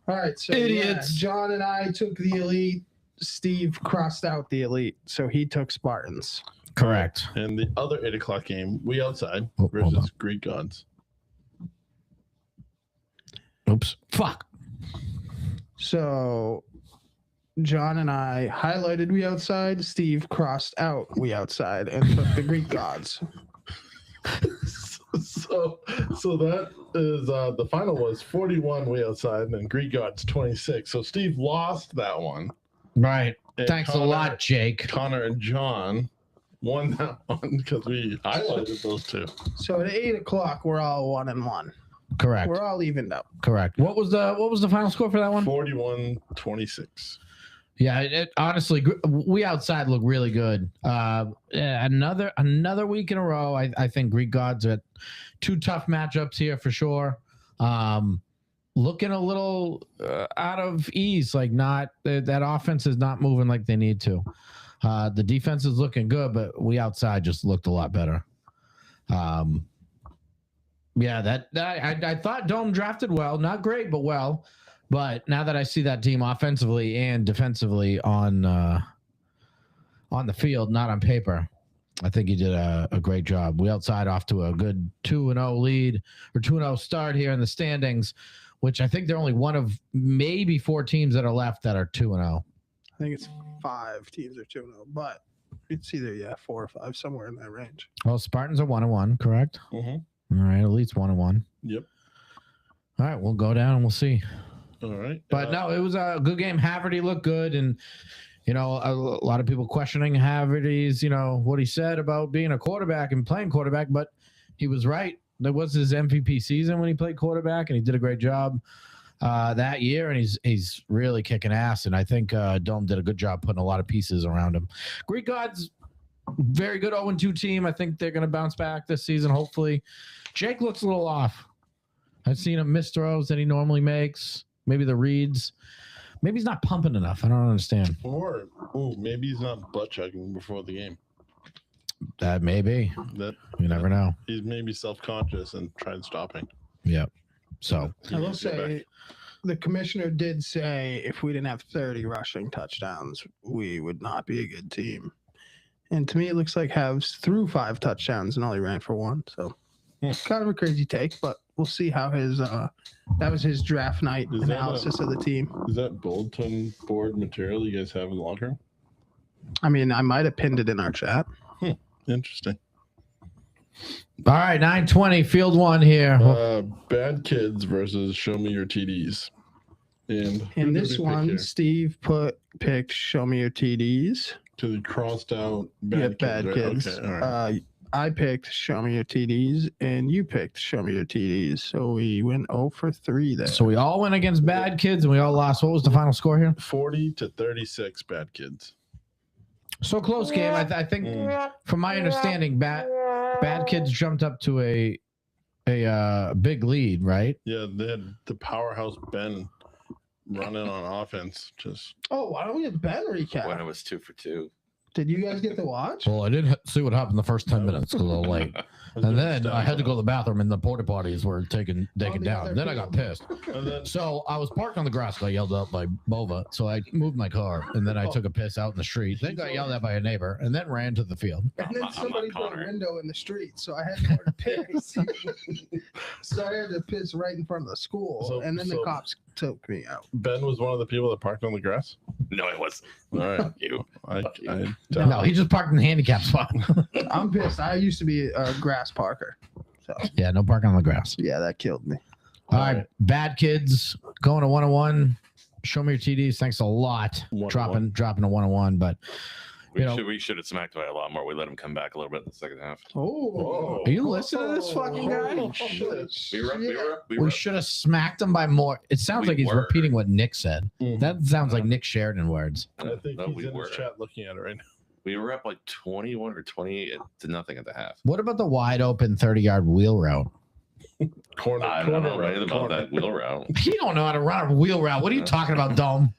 All right, so Idiots. yeah, John and I took the elite. Steve crossed out the elite, so he took Spartans. Correct. And the other 8 o'clock game, we outside Oh, hold on. versus Greek gods. Oops. Fuck. So John and I highlighted we outside. Steve crossed out we outside and took the Greek gods. So that is the final was 41 way outside and Greek gods 26. So Steve lost that one. Right. And Thanks a lot, Jake. Connor and John won that one because we highlighted those two. So at 8 o'clock, we're all 1-1. Correct. We're all evened up. Correct. What was the final score for that one? 41-26. Yeah, honestly, we outside look really good. Yeah, another week in a row. I think Greek gods are 2 tough matchups here for sure. Looking a little out of ease, like not that offense is not moving like they need to. The defense is looking good, but we outside just looked a lot better. Yeah, that I thought Dome drafted well, not great, but well. But now that I see that team offensively and defensively on the field, not on paper, I think he did a great job. We outside off to a good 2-0 lead or 2-0 start here in the standings, which I think they're only one of maybe 4 teams that are left that are 2-0. I think it's 5 teams are 2-0, but it's either 4 or 5, somewhere in that range. Well, Spartans are 1-1, correct? Mm-hmm. All right, Elite's 1-1. Yep. All right, we'll go down and we'll see. All right. But no, it was a good game. Haverty looked good, and a lot of people questioning Haverty's, what he said about being a quarterback and playing quarterback, but he was right. That was his MVP season when he played quarterback, and he did a great job that year, and he's really kicking ass. And I think Dome did a good job putting a lot of pieces around him. Greek gods, very good 0-2 team. I think they're going to bounce back this season, hopefully. Jake looks a little off. I've seen him miss throws that he normally makes. Maybe the reads. Maybe he's not pumping enough. I don't understand. Or maybe he's not butt chugging before the game. That may be. That You never know. he's maybe self-conscious and tried stopping. Yep. So, I will Go say back. the commissioner did say if we didn't have 30 rushing touchdowns, we would not be a good team. And to me, it looks like Havs threw 5 touchdowns and only ran for 1. So kind of a crazy take, but we'll see how his that was his draft night Is that analysis of the team. Is that bulletin board material you guys have in the locker room? I mean, I might have pinned it in our chat. Interesting. all right, 9:20, field 1 here. Bad kids versus show me your TDs. And who In did this we pick one, here? Steve picked show me your TDs. Because he crossed out Yeah, bad bad kids. Right? kids. Okay, all right. I picked show me your TDs, and you picked show me your TDs. So we went 0 for 3 there. So we all went against bad kids and we all lost. What was the final score here? 40-36 bad kids. So close game. I think, from my understanding, bad kids jumped up to a big lead, right? Yeah, they had the powerhouse Ben running on offense. Just why don't we have Ben recap? When it was 2 for 2. Did you guys get to watch? Well, I didn't see what happened the first 10 minutes because I was late. And then I had to go to the bathroom and the porta potties were taken down. Then I got pissed. So I was parked on the grass. Got yelled at by Bova. So I moved my car and then I took a piss out in the street. Then got yelled at by a neighbor and then ran to the field. And then somebody put a window in the street, so I had nowhere to piss. So I had to piss right in front of the school, and then the cops took me out. Ben was one of the people that parked on the grass. No, it was. All right, Fuck you. No, he just parked in the handicap spot. I'm pissed. I used to be a grass parker. So Yeah, no parking on the grass. yeah, that killed me. All right, bad kids going to 1-1. Show me your TDs. Thanks a lot. 1-1. Dropping a 1-1. But We should have smacked away a lot more. We let him come back a little bit in the second half. Oh, are you listening to this fucking guy? We should have smacked him by more. It sounds like he's repeating what Nick said. Mhm. That sounds like Nick Sheridan words. I think he's in the chat looking at it right now. We were up like 21 or 20 to nothing at the half. What about the wide open 30-yard wheel route? Corner. I don't know anything about that wheel route. You don't know how to run a wheel route. What are you talking about, Dome?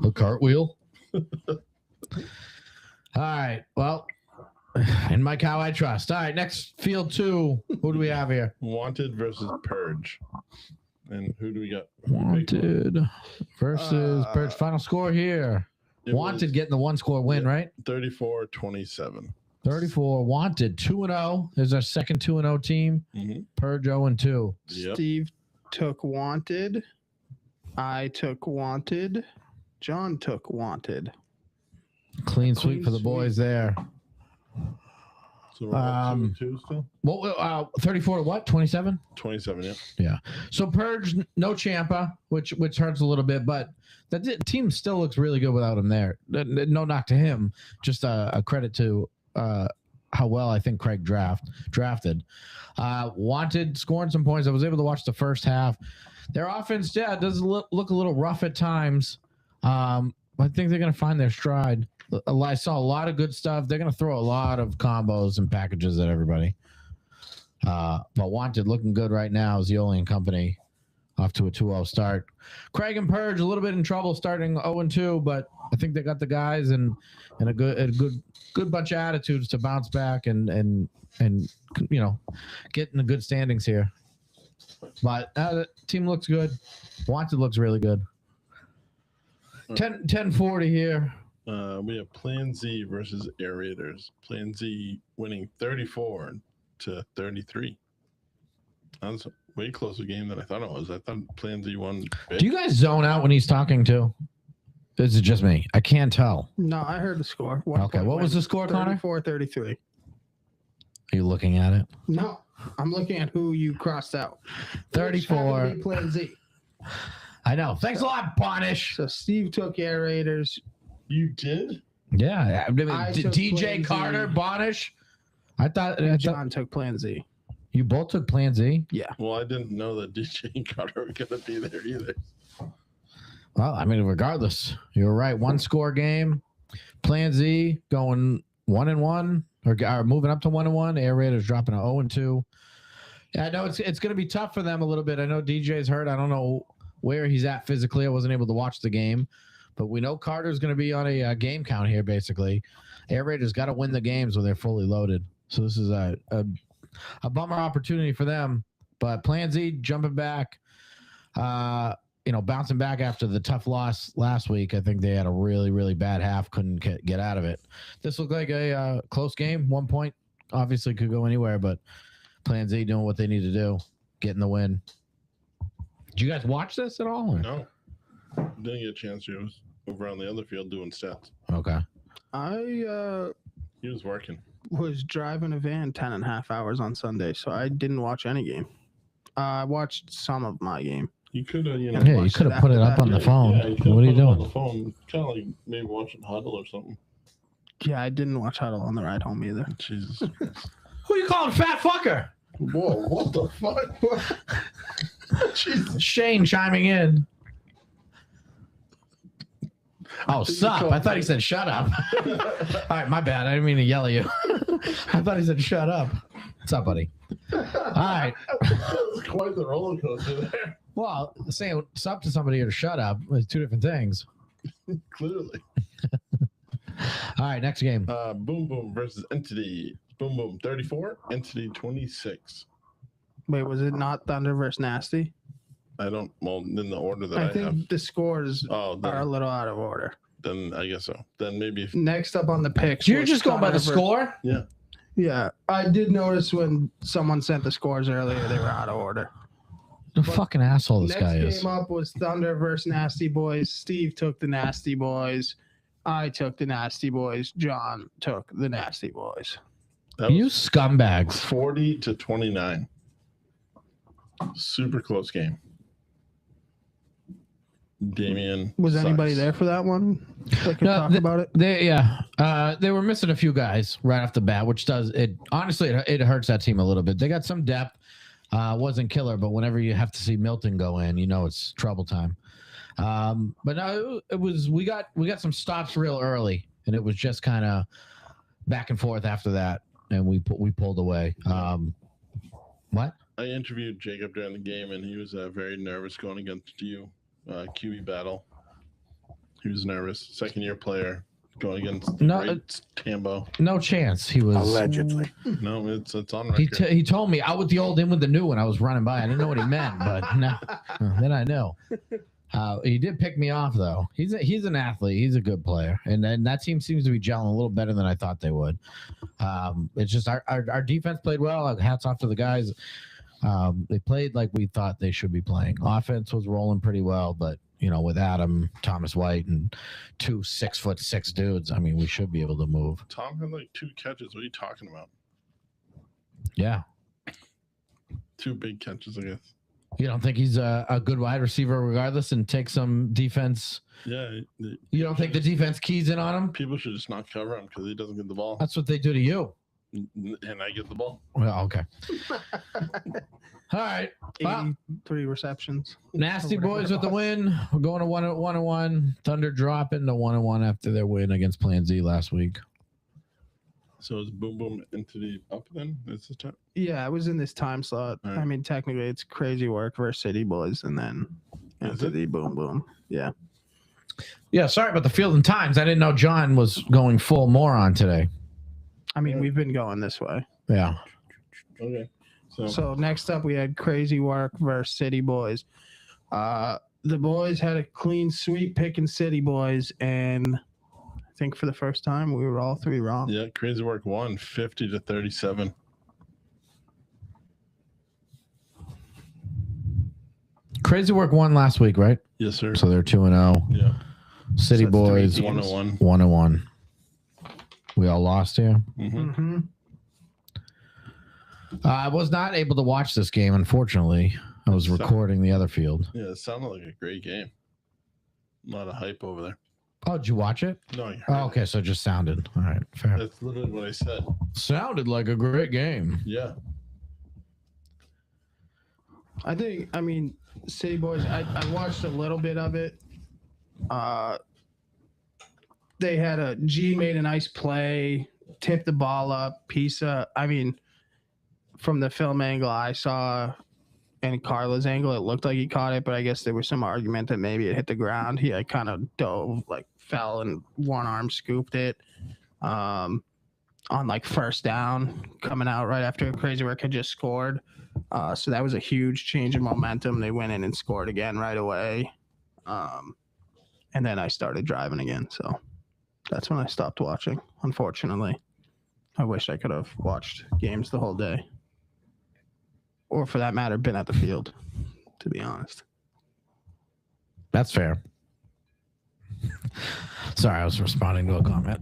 A cartwheel? All right. Well, in my cow I trust. All right. Next, field 2. Who do we have here? Wanted versus Purge. And who do we got? Wanted versus Purge. Final score here. Wanted getting the 1-score win, right? 34-27. 34. Wanted 2-0. There's our second 2-0 team. Mm-hmm. Purge 0-2. Yep. Steve took Wanted. I took Wanted. John took Wanted. Clean sweep for the boys there. So we're at 2-2 still? What? 34 to what? 27? 27, yeah. Yeah. So Purge, no Champa, which hurts a little bit, but that team still looks really good without him there. No knock to him, just a credit to how well I think Craig drafted. Wanted scoring some points. I was able to watch the first half. Their offense, does look a little rough at times. I think they're going to find their stride. I saw a lot of good stuff. They're going to throw a lot of combos and packages at everybody. But Wanted looking good right now. Zioli and company off to a 2-0 start. Craig and Purge a little bit in trouble starting 0-2, but I think they got the guys and a good bunch of attitudes to bounce back and get in the good standings here. But the team looks good. Wanted looks really good. 10-40 here. We have Plan Z versus Air Raiders. Plan Z winning 34-33. That's a way closer game than I thought it was. I thought Plan Z won big. Do you guys zone out when he's talking too? Is it just me? I can't tell. No, I heard the score. Okay, what was the score, Connor? 34-33. Are you looking at it? No, I'm looking at who you crossed out. 34. Plan Z. I know. Thanks a lot, Bonish. So Steve took Air Raiders. You did? Yeah. I mean, I took DJ Plan Carter, Z. Bonish. I thought John took Plan Z. you both took Plan Z. Yeah. Well, I didn't know that DJ and Carter were going to be there either. Well, I mean, regardless, you're right. 1-score game. Plan Z going 1-1 or moving up to 1-1. Air Raiders dropping a 0-2. Yeah, I know it's going to be tough for them a little bit. I know DJ's hurt. I don't know where he's at physically. I wasn't able to watch the game, but we know Carter's going to be on a game count here. Basically, Air Raiders got to win the games when they're fully loaded. So this is a bummer opportunity for them. But Plan Z jumping back, bouncing back after the tough loss last week. I think they had a really, really bad half. Couldn't get out of it. This looked like a close game. 1 point obviously could go anywhere, but Plan Z doing what they need to do, getting the win. Did you guys watch this at all? Or? No. Didn't get a chance to. He was over on the other field doing stats. Okay. He was working. Was driving a van 10.5 hours on Sunday, so I didn't watch any game. I watched some of my game. You could have, you know. Yeah, you could have put it up on the phone. Yeah, What are you put it on doing? the phone, kind of like maybe watching Huddle or something. Yeah, I didn't watch Huddle on the ride home either. Jesus. Who you calling fat fucker? Whoa, what the fuck? Jesus. Shane chiming in. Oh, sup. I thought he said shut up. All right, my bad. I didn't mean to yell at you. I thought he said shut up. What's up, buddy? All right. That was quite the roller coaster there. Well, saying sup to somebody or to shut up is two different things. Clearly. All right, next game. Boom Boom versus Entity. Boom Boom 34, Entity 26. Wait, was it not Thunder versus Nasty? I don't, well, in the order that I think have. the scores Oh, are a little out of order. then I guess so. Then maybe. Next up on the picks. You're was just going by the Thunder score? Yeah. Yeah, I did notice when someone sent the scores earlier, they were out of order. The fucking asshole this Next guy is. game up was Thunder versus Nasty Boys. Steve took the Nasty Boys. I took the Nasty Boys. John took the Nasty Boys. That You was scumbags. 40-29. Super close game. Damien. Was anybody sucks. there for that one? That could No, talk about it. They were missing a few guys right off the bat, which does it. Honestly, it hurts that team a little bit. They got some depth. Wasn't killer, but whenever you have to see Milton go in, you know it's trouble time. But no, it was we got some stops real early, and it was just kind of back and forth after that, and we pulled away. What? I interviewed Jacob during the game, and he was very nervous going against you. QB battle. He was nervous. Second-year player going against the great Tambo. No chance. He was Allegedly. No, it's on record. He told me out with the old, in with the new when I was running by. I didn't know what he meant, but no, then I know. He did pick me off though. He's an athlete. He's a good player, and then that team seems to be gelling a little better than I thought they would. It's just our defense played well. Hats off to the guys. They played like we thought they should be playing. Offense was rolling pretty well, but you know, with Adam, Thomas White, and 2 6'6" dudes, I mean, we should be able to move. Tom had like 2 catches. What are you talking about? Yeah. 2 big catches, I guess. You don't think he's a good wide receiver regardless and take some defense? Yeah. You don't think the defense keys in on him? People should just not cover him because he doesn't get the ball. That's what they do to you. And I get the ball. Well, okay. All right. 83 receptions. Nasty Boys with the win. We're going to 1-1. Thunder dropping to 1-1 after their win against Plan Z last week. So is Boom Boom Entity up then? Is this time? Yeah, it was in this time slot. All right. I mean, technically, it's Crazy Work versus City Boys, and then Is Entity Boom Boom. Yeah. Yeah, sorry about the field and times. I didn't know John was going full moron today. I mean, we've been going this way. Yeah. Okay. So next up, we had Crazy Work versus City Boys. The boys had a clean sweep picking City Boys, and I think for the first time, we were all 3 wrong. Yeah, Crazy Work won 50-37. Crazy Work won last week, right? Yes, sir. So they're 2-0. Yeah. City So that's Boys 3 teams. 101. 1-1. We all lost here. Mm-hmm. Mm-hmm. I was not able to watch this game, unfortunately. I was recording the other field. Yeah, it sounded like a great game. A lot of hype over there. Oh, did you watch it? No, I heard Oh, okay, so it just sounded. All right, fair. That's literally what I said. Sounded like a great game. Yeah. I mean, City Boys, I watched a little bit of it. They had G made a nice play, tipped the ball up, Pisa. I mean, from the film angle I saw and Carla's angle, it looked like he caught it, but I guess there was some argument that maybe it hit the ground. He kind of dove, like fell and one arm scooped it on like first down coming out right after Crazy Work had just scored. So that was a huge change in momentum. They went in and scored again right away. And then I started driving again. So that's when I stopped watching, unfortunately. I wish I could have watched games the whole day. Or for that matter, been at the field, to be honest. That's fair. Sorry, I was responding to a comment.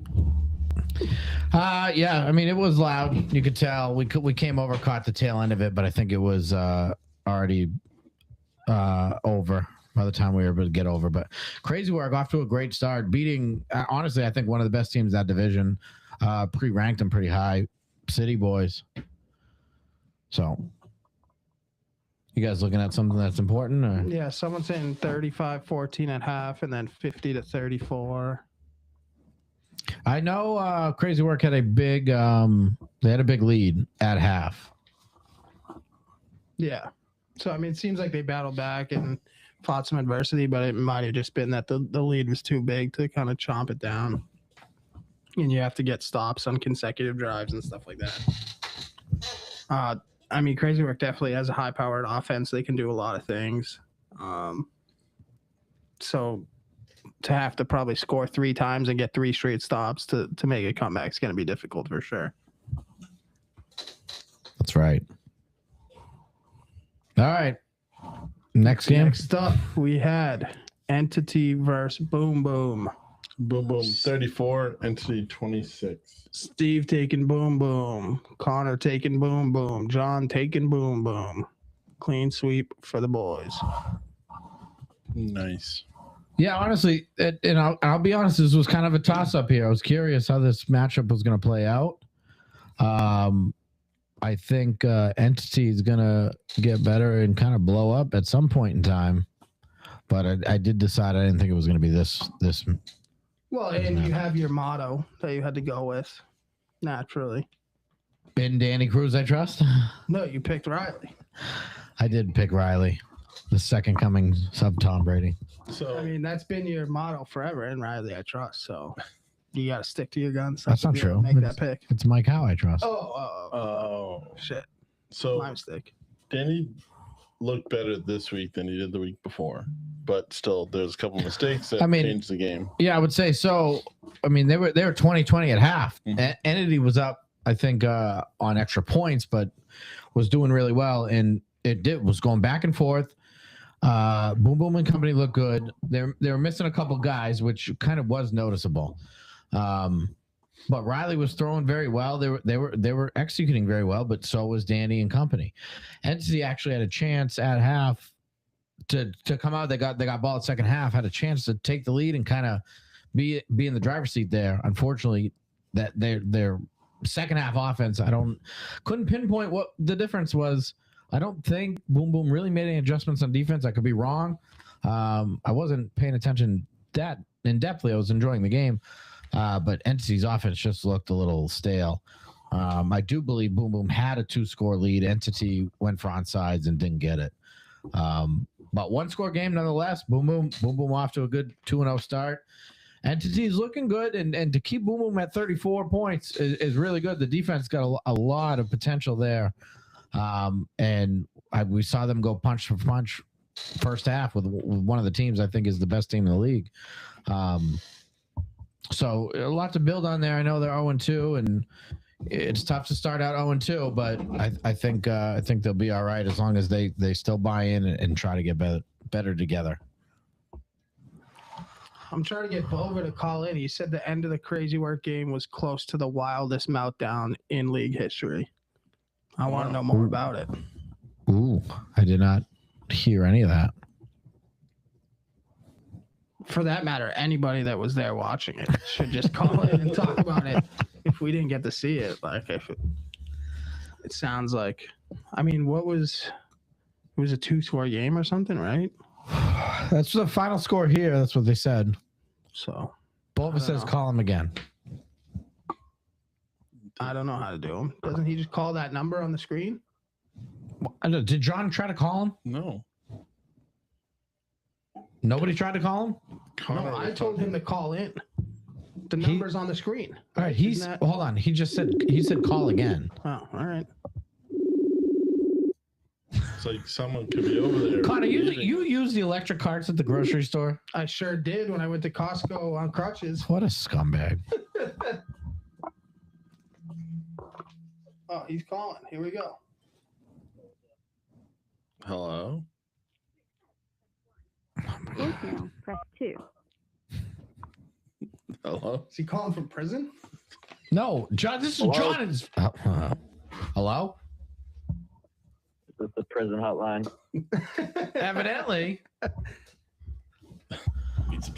Yeah, I mean, it was loud. You could tell. We came over, caught the tail end of it, but I think it was already over by the time we were able to get over. But Crazy Work off to a great start, beating, honestly, I think one of the best teams in that division, pre-ranked them pretty high, City Boys. So, you guys looking at something that's important? Or? Yeah, someone's saying 35-14 at half and then 50-34. I know Crazy Work had a big, they had a big lead at half. Yeah. So, I mean, it seems like they battled back and fought some adversity, but it might have just been that the lead was too big to kind of chomp it down. And you have to get stops on consecutive drives and stuff like that. I mean, Crazy Work definitely has a high-powered offense. They can do a lot of things. So to have to probably score 3 times and get 3 straight stops to make a comeback is going to be difficult for sure. That's right. All right. Next game. Next up, we had Entity versus Boom Boom. Boom Boom 34, Entity 26. Steve taking Boom Boom. Connor taking Boom Boom. John taking Boom Boom. Clean sweep for the boys. Nice. Yeah, honestly, and I'll be honest, this was kind of a toss-up here. I was curious how this matchup was going to play out. I think Entity is going to get better and kind of blow up at some point in time. But I did decide I didn't think it was going to be this. Well, and you have your motto that you had to go with, naturally. In Danny Cruz, I trust? No, you picked Riley. I did pick Riley, the second coming sub Tom Brady. So I mean, that's been your motto forever, and Riley, I trust. So you got to stick to your guns. That's not true. Make that pick. It's Mike Howe, I trust. oh, Shit. so My mistake. Danny looked better this week than he did the week before, but still, there's a couple mistakes that changed the game. Yeah, I would say so. I mean, they were 20-20 at half. Mm-hmm. Entity was up, I think, on extra points, but was doing really well, and it was going back and forth. Boom Boom and company looked good. They were missing a couple guys, which kind of was noticeable. But Riley was throwing very well. They were executing very well, but so was Danny and company. Entity actually had a chance at half to come out. They got ball at second half, had a chance to take the lead and kind of be in the driver's seat there. Unfortunately, that their second half offense, couldn't pinpoint what the difference was. I don't think Boom Boom really made any adjustments on defense. I could be wrong. I wasn't paying attention that in depthly. I was enjoying the game. But Entity's offense just looked a little stale. I do believe Boom Boom had a 2-score lead. Entity went for onside and didn't get it. But 1-score game nonetheless. Boom Boom off to a good 2-0 start. Entity's looking good, and to keep Boom Boom at 34 points is really good. The defense got a lot of potential there. And we saw them go punch for punch first half with one of the teams I think is the best team in the league. So a lot to build on there. I know they're 0-2, and it's tough to start out 0-2, but I think they'll be all right as long as they still buy in and try to get better together. I'm trying to get Bover to call in. He said the end of the Crazy Work game was close to the wildest meltdown in league history. I want to know more about it. Ooh, I did not hear any of that. For that matter, anybody that was there watching it should just call in and talk about it. If we didn't get to see it, like if it sounds like, I mean, it was a 2-score game or something, right? That's the final score here. That's what they said. So Bova says call him again. I don't know how to do him. Doesn't he just call that number on the screen? Did John try to call him? No. Nobody tried to call him? No, I told him to call in. The number's on the screen. All right, hold on. He said call again. Oh, all right. It's like someone could be over there. Connor, you use the electric carts at the grocery store? I sure did when I went to Costco on crutches. What a scumbag. Oh, he's calling. Here we go. Hello? Voicemail, press 2. Hello? Is he calling from prison? No, John. This is Hello? John. Hello? This is the prison hotline. Evidently. All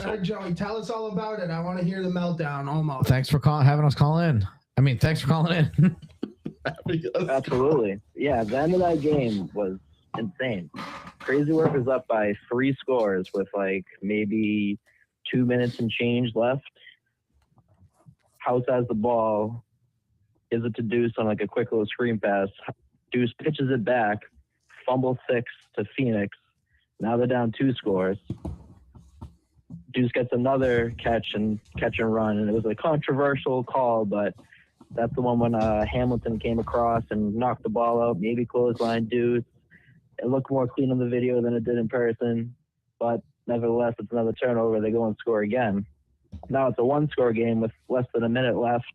right, Joey, tell us all about it. I want to hear the meltdown almost. Thanks for having us call in. I mean, thanks for calling in. Absolutely. Yeah, the end of that game was insane. Crazy Work was up by 3 scores with like maybe 2 minutes and change left. House has the ball, gives it to Deuce on like a quick little screen pass. Deuce pitches it back, fumble 6 to Phoenix. Now they're down 2 scores. Deuce gets another catch and run, and it was a controversial call, but that's the one when Hamilton came across and knocked the ball out, maybe clothesline Deuce. It looked more clean on the video than it did in person, but nevertheless, it's another turnover. They go and score again. Now it's a 1-score game with less than a minute left,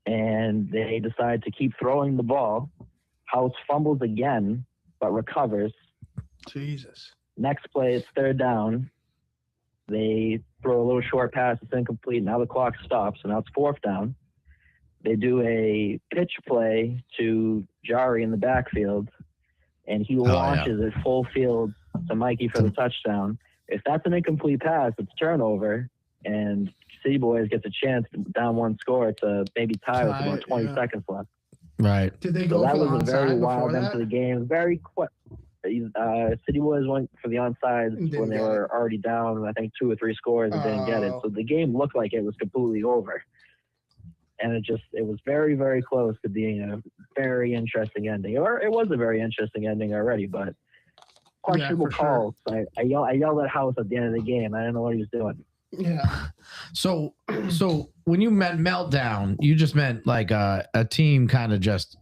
and they decide to keep throwing the ball. House fumbles again, but recovers. Jesus. Next play, it's 3rd down. They throw a little short pass. It's incomplete. Now the clock stops, and now it's 4th down. They do a pitch play to Jari in the backfield, and he launches it full field to Mikey for the touchdown. If that's an incomplete pass, it's turnover, and City Boys gets a chance to down 1 score to maybe tie with about 20 seconds left. Right. Did they go So that for was a very wild end that? to the game. Very quick. City Boys went for the onside when they were already down, I think 2 or 3 scores and didn't get it. So the game looked like it was completely over. And it was very, very close to being a very interesting ending. Or it was a very interesting ending already, but questionable calls. Sure. I yelled at House at the end of the game. I didn't know what he was doing. Yeah. So when you meant meltdown, you just meant like a team kind of just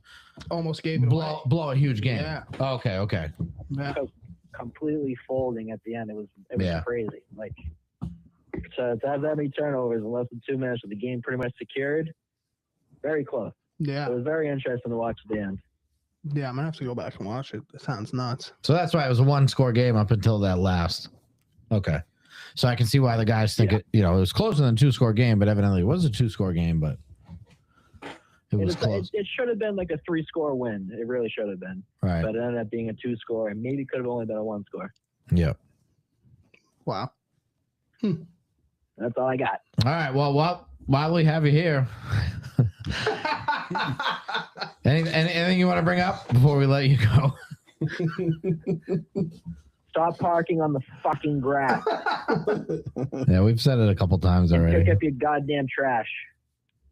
almost gave it blow a huge game. Yeah. Okay. Yeah. Completely folding at the end. It was crazy. Like to have that many turnovers in less than 2 minutes with the game pretty much secured. Very close. Yeah. It was very interesting to watch at the end. Yeah, I'm gonna have to go back and watch it. That sounds nuts. So that's why it was a 1-score game up until that last. Okay. So I can see why the guys think it was closer than a 2-score game, but evidently it was a 2-score game, but it was close. It should have been like a 3-score win. It really should have been. Right. But it ended up being a 2-score, and maybe could have only been a 1-score. Yeah. Wow. That's all I got. All right. Well, while we have you here, anything you want to bring up before we let you go? Stop parking on the fucking grass. Yeah, we've said it a couple times already. Pick up your goddamn trash.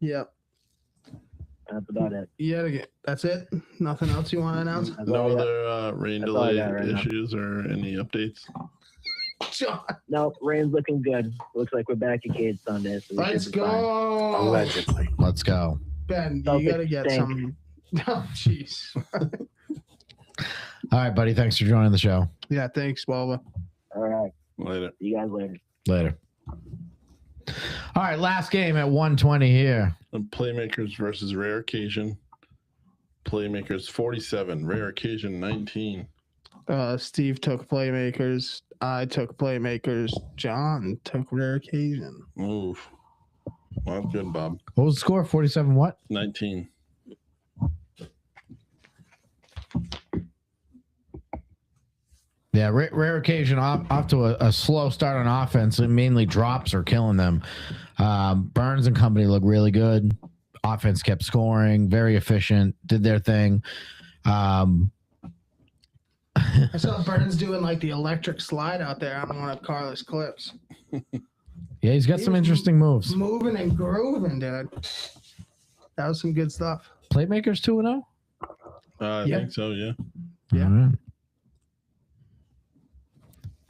Yep. That's about it. Yeah, that's it. Nothing else you want to announce? No other rain delay issues or any updates? John. No, rain's looking good. Looks like we're back at Cade Sunday. So Let's go. Allegedly. Let's go. Ben, Celtics you got to get stink. some. Oh, jeez. All right, buddy. Thanks for joining the show. Yeah, thanks, Boba. All right. Later. See you guys later. Later. All right, last game at 120 here. Playmakers versus Rare Occasion. Playmakers 47, Rare Occasion 19. Steve took Playmakers. I took Playmakers. John took Rare Occasion. Oof. Well, that's good, Bob. What was the score? 47 what? 19. Yeah, rare occasion off to a slow start on offense. And mainly drops are killing them. Burns and company look really good. Offense kept scoring, very efficient, did their thing. I saw Burns doing like the electric slide out there on one of Carlos' clips. Yeah, he's got some interesting moves. Moving and grooving, dude. That was some good stuff. Playmakers 2-0? I think so, yeah. Yeah. All right.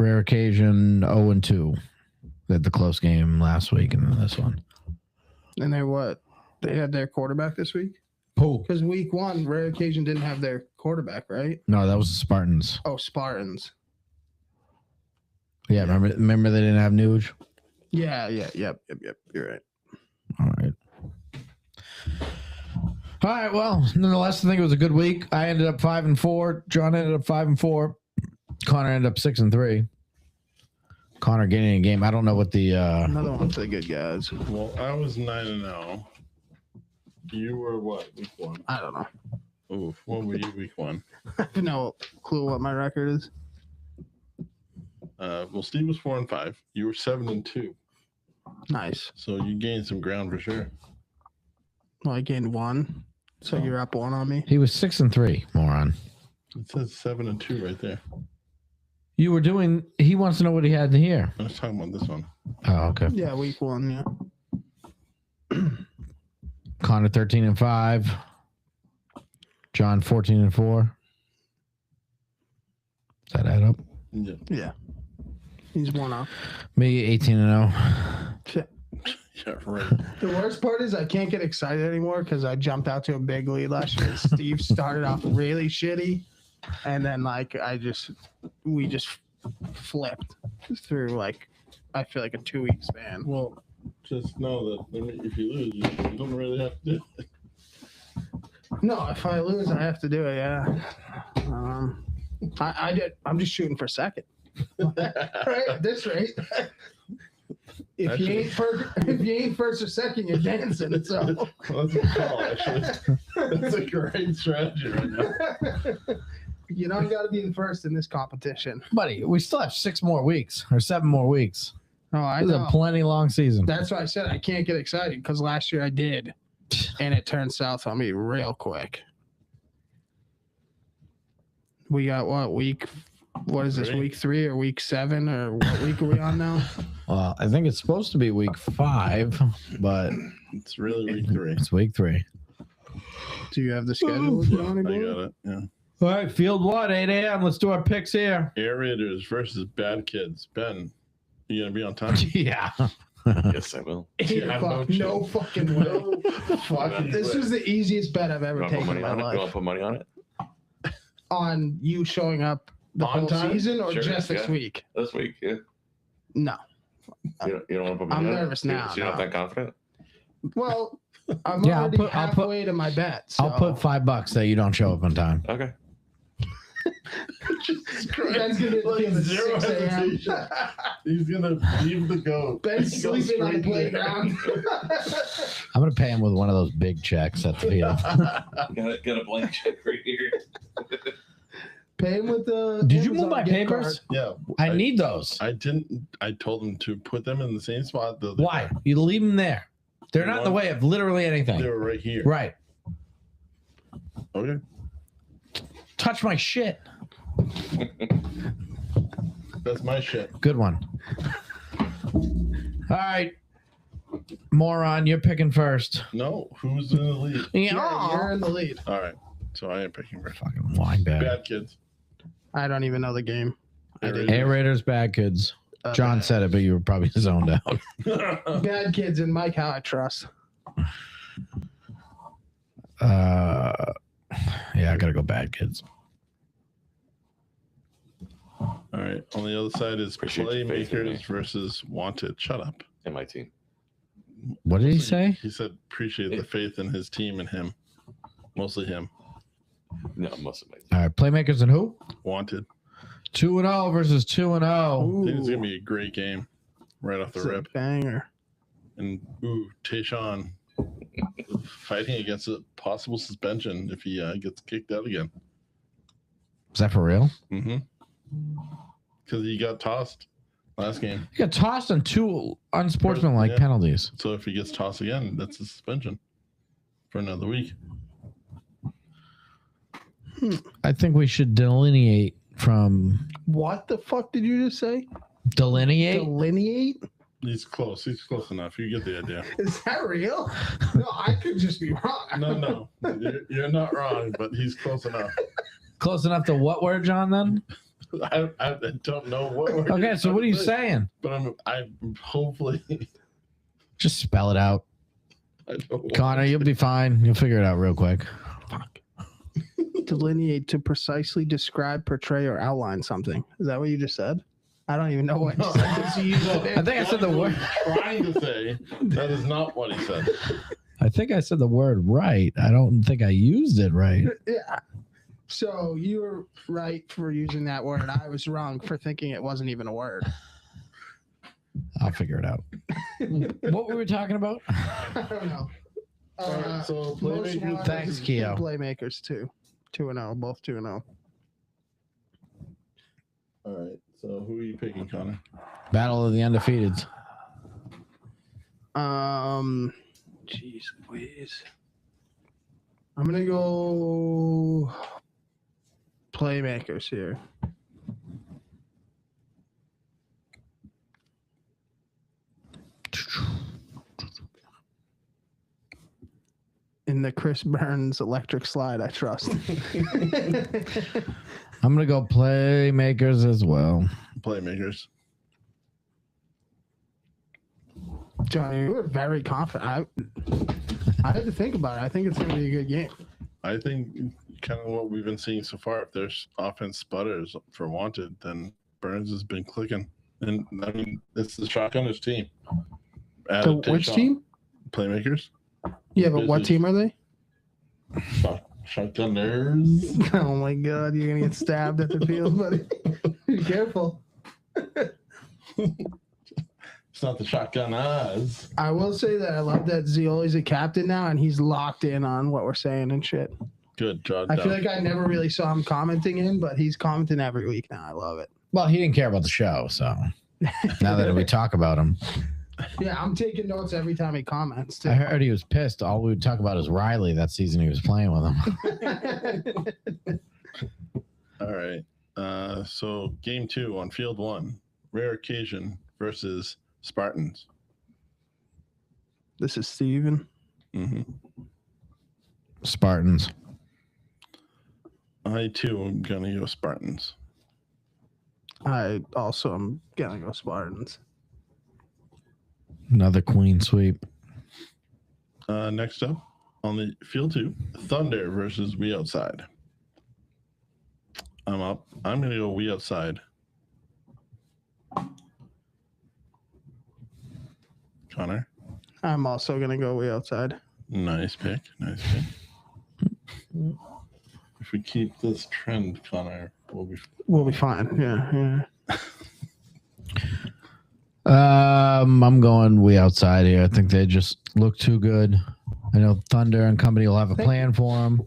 Rare occasion 0-2. They had the close game last week and then this one. And they what? They had their quarterback this week? Who? Because week 1, Rare Occasion didn't have their quarterback, right? No, that was the Spartans. Oh, Spartans. Yeah, remember they didn't have Nuge? Yeah, yep. You're right. All right, well, nonetheless, I think it was a good week. I ended up 5-4. John ended up 5-4. Connor ended up 6-3. Connor getting a game. I don't know what the Another one for the good guys. Well, I was 9-0. You were what? Week 1. I don't know. Oh, what were you week 1? I have no clue what my record is. Well, Steve was 4-5. You were 7-2. Nice. So you gained some ground for sure. Well, I gained 1, so you're up 1 on me. He was 6-3, moron. It says 7-2 right there. You were doing. He wants to know what he had to hear. I was talking about this one. Oh, okay. Yeah, week 1. Yeah. Connor 13-5. John 14-4. Does that add up? Yeah. Yeah. He's 1 up. Me 18-0. Yeah, right. The worst part is I can't get excited anymore because I jumped out to a big lead last year. Steve started off really shitty, and then we just flipped through I feel like a 2-week span. Well, just know that if you lose, you don't really have to do it. No, if I lose, I have to do it. Yeah. I'm just shooting for second. Right at this rate. If you ain't first or second, you're dancing. So Well, that's a call, actually. That's a great strategy right now. you don't got to be the first in this competition. Buddy, we still have 6 more weeks or 7 more weeks. Oh, I This is know. a plenty long season. That's why I said I can't get excited because last year I did, and it turned south on me real quick. We got what week? What is this, 3? week 3 or week 7 or what week are we on now? Well, I think it's supposed to be week 5, but It's really week 3. it's week 3. Do you have the schedule, Johnny I boy? got it. Yeah. All right, field 1, 8 a.m. Let's do our picks here. Aerators versus Bad Kids. Ben, you gonna be on time? Yeah. Yes, I will. 8 Yeah, o'clock. no No fucking way. Fucking This way. was the easiest bet I've You ever want to put taken in money my on it? You want life. to put money on it? On you showing up the On whole time? season or Sure, just this yeah. week? This week, yeah. No. You don't want to put money I'm on it? nervous So- now, So you're not no. that confident? Well, I'm Yeah, already I'll put- halfway to my bet. So. I'll put $5 that you don't show up on time. Okay. Ben's gonna be at the field at 6 a.m. hesitation. He's gonna leave the goat. Ben's He goes sleeping on the straight there. playground. I'm going to pay him with one of those big checks at the field. Got a blank check right here. Pay him with the. Did you Amazon move my gift papers? Yeah. I need those. I didn't. I told him to put them in the same spot. Why? You leave them there. They're not in the way of literally anything. They were right here. Right. Okay. Touch my shit. That's my shit. Good one. All right. Moron, you're picking first. No. Who's in the lead? Yeah, you're in the lead. All right. So I am picking first. Fucking wine bag. Bad Kids. I don't even know the game. I did. Aerators, bad kids. John said it, but you were probably zoned out. Bad Kids and Mike How I trust. Yeah, I gotta go bad kids. All right. On the other side is Appreciate your faith in Playmakers versus Wanted. Shut up. And my team. What did he say? He said appreciate the faith in his team and him. Mostly him. No, most of my team. All right, playmakers and who? Wanted. 2-0 versus 2-0. I think it's gonna be a great game right off the It's a rip. banger. And Tayshawn fighting against a possible suspension if he gets kicked out again. Is that for real? Mm-hmm. Because he got tossed last game. He got tossed on 2 unsportsmanlike Yeah. penalties. So if he gets tossed again, that's a suspension for another week. I think we should delineate from What the fuck did you just say? delineate. Delineate? He's close. He's close enough. You get the idea. Is that real? No, I could just be wrong. No. You're not wrong, but he's close enough. Close enough to what word, John? Then. I don't know what word Okay, he's so what are you trying to say, saying? But I'm hopefully. Just spell it out, I don't want Connor. to You'll be fine. You'll figure it out real quick. Delineate to precisely describe, portray, or outline something. Is that what you just said? I don't even know what No. sentence you used there. I think I said the word. trying to say that is not what he said. I think I said the word right. I don't think I used it right. Yeah. So you were right for using that word. I was wrong for thinking it wasn't even a word. I'll figure it out. What were we talking about? I don't know. All right, so most Playmakers. wanted Thanks, and Keo. Playmakers too. 2-0, both 2-0. All right. So who are you picking, Connor? Battle of the undefeateds. Jeez Louise. I'm gonna go playmakers here. In the Chris Burns electric slide, I trust. I'm gonna go playmakers as well. Playmakers. Johnny, you were very confident. I had to think about it. I think it's going to be a good game. I think kind of what we've been seeing so far, if there's offense sputters for wanted, then Burns has been clicking. And I mean, it's the Shotgunners team. Which team? Playmakers. Yeah, but what team are they? Shotgunners. Oh my God, you're going to get stabbed at the field, buddy. Be careful. It's not the Shotgunners. I will say that I love that Zioli's a captain now, and he's locked in on what we're saying and shit. Good job. I feel like I never really saw him commenting in, but he's commenting every week now. I love it. Well, he didn't care about the show, so now that we talk about him. Yeah, I'm taking notes every time he comments, too. I heard he was pissed. All we would talk about is Riley that season he was playing with him. All right. So game 2 on field 1, Rare Occasion versus Spartans. This is Steven. Mm-hmm. Spartans. I too am gonna go Spartans. I also am going to go Spartans. Another queen sweep. Next up on the field 2, Thunder versus We Outside. I'm up. I'm gonna go We Outside. Connor. I'm also going to go way outside. Nice pick. Nice pick. If we keep this trend, Connor, We'll be fine. Yeah. I'm going We Outside here. I think they just look too good. I know Thunder and company will have a plan for them.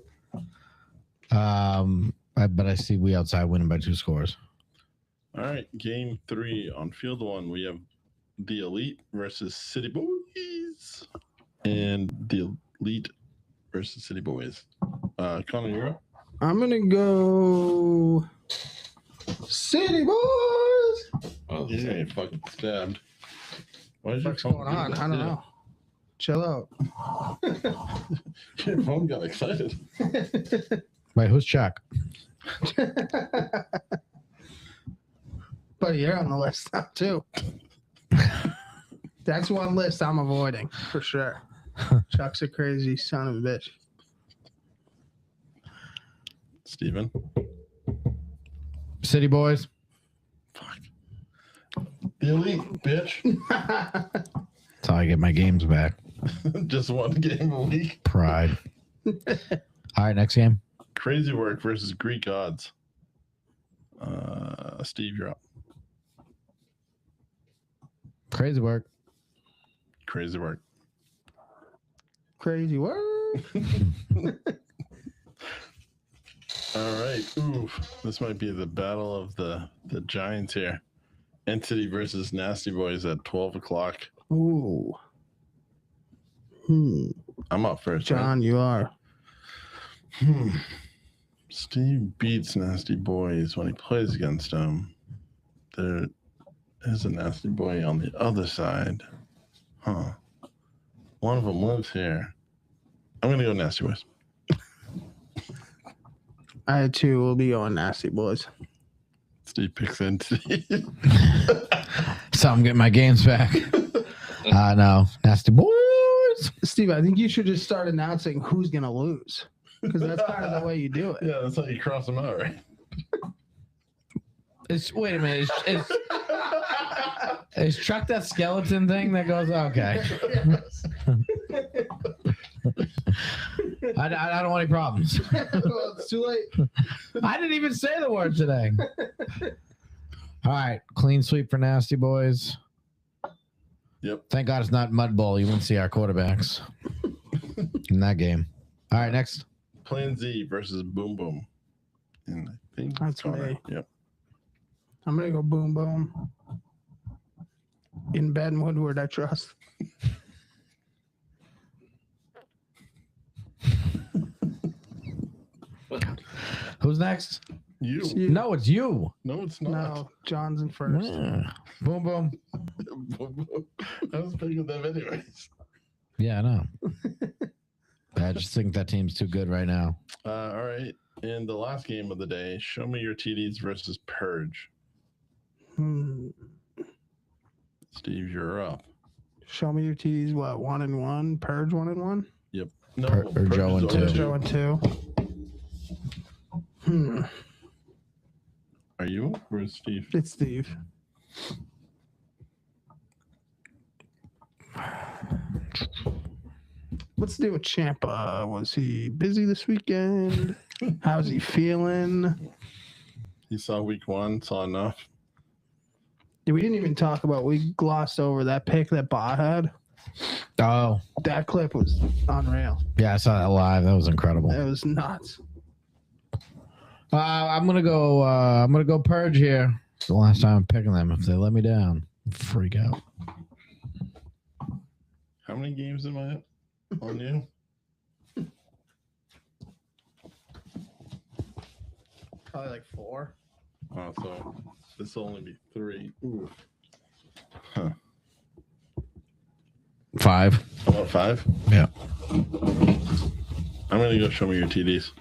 But I see We Outside winning by 2 scores. All right, game 3 on field 1. We have the Elite versus City Boys, and the Elite versus City Boys. Connor, you're up. I'm going to go City Boys. Oh, yeah, fucking stabbed. What's What's going on? I don't know. Chill out. Your phone got excited. Wait, who's Chuck? Buddy, you're on the list now, too. That's one list I'm avoiding, for sure. Chuck's a crazy son of a bitch. Steven. City Boys. Fuck. The Elite, bitch. That's how I get my games back. Just one game a week. Pride. All right, next game. Crazy Work versus Greek Odds. Steve, you're up. Crazy Work. Crazy Work. Crazy work. All right. Oof. This might be the battle of the giants here. Entity versus Nasty Boys at 12 o'clock. Ooh. I'm up first. John, right? you are. Steve beats Nasty Boys when he plays against them. There is a Nasty Boy on the other side. Huh. One of them lives here. I'm going to go Nasty Boys. I too will be going Nasty Boys. Steve picks Entity. So I'm getting my games back. No. Nasty Boys. Steve, I think you should just start announcing who's going to lose. Because that's kind of the way you do it. Yeah, that's how you cross them out, right? Wait a minute. Is Chuck that skeleton thing that goes? Okay. I don't want any problems. Well, it's too late. I didn't even say the word today. All right. Clean sweep for Nasty Boys. Yep. Thank God it's not Mud Bowl. You wouldn't see our quarterbacks in that game. All right, next. Plan Z versus Boom Boom. And I think That's Connor. me. Yep. I'm gonna go Boom Boom. In Ben Woodward, I trust. Who's next? You. No, it's you. No, it's not. No, John's in first. Yeah. Boom, boom. Boom Boom. I was picking them anyways. Yeah, I know. I just think that team's too good right now. All right. In the last game of the day, show me your TDs versus Purge. Steve, you're up. Show me your TDs. What? 1-1. Purge 1-1. Yep. No, Or Joe and is two. 2. Are you? Where's Steve? It's Steve. What's the deal with Champa? Was he busy this weekend? How's he feeling? He saw week 1, saw enough. We didn't even talk about. We glossed over that pick that Ba had. Oh, That clip was unreal. yeah, I saw that live. That was incredible. It was nuts. I'm gonna go Purge here. It's the last time I'm picking them. If they let me down, I'll freak out. How many games am I up on you? Probably like 4. Oh, so this will only be 3. Ooh. 5. About 5? Yeah. I'm gonna go show me your TDs.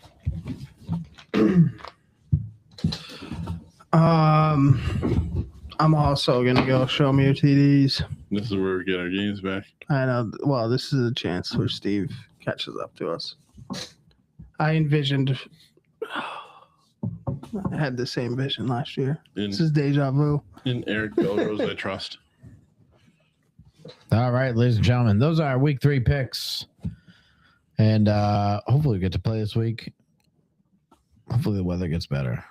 I'm also gonna go show me your TDs. This is where we get our games back. I know. Well, this is a chance where Steve catches up to us. I envisioned. I had the same vision last year. This is deja vu. In Eric Belrose, I trust. All right, ladies and gentlemen, those are our week 3 picks, and hopefully we get to play this week. Hopefully the weather gets better.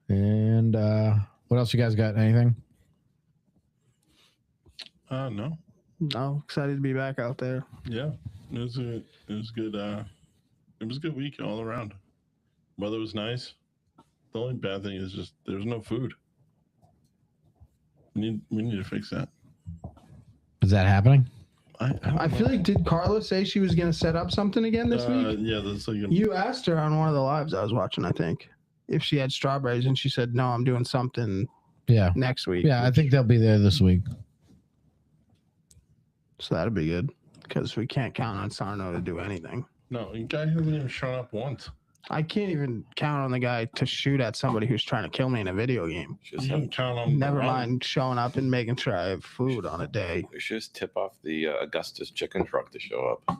And what else you guys got? Anything? No. No, excited to be back out there. Yeah. It was good. It was a good week all around. Weather was nice. The only bad thing is just there's no food. We need to fix that. Is that happening? I feel like, did Carla say she was going to set up something again this week? Yeah, there's like You asked her on one of the lives I was watching, I think, if she had strawberries, and she said, no, I'm doing something Yeah. next week. Yeah, I think they'll be there this week. So that'd be good, because we can't count on Sarno to do anything. No, the guy hasn't even shown up once. I can't even count on the guy to shoot at somebody who's trying to kill me in a video game. You can count on Never mind showing up and making sure I have food on a day. We should just tip off the Augustus chicken truck to show up.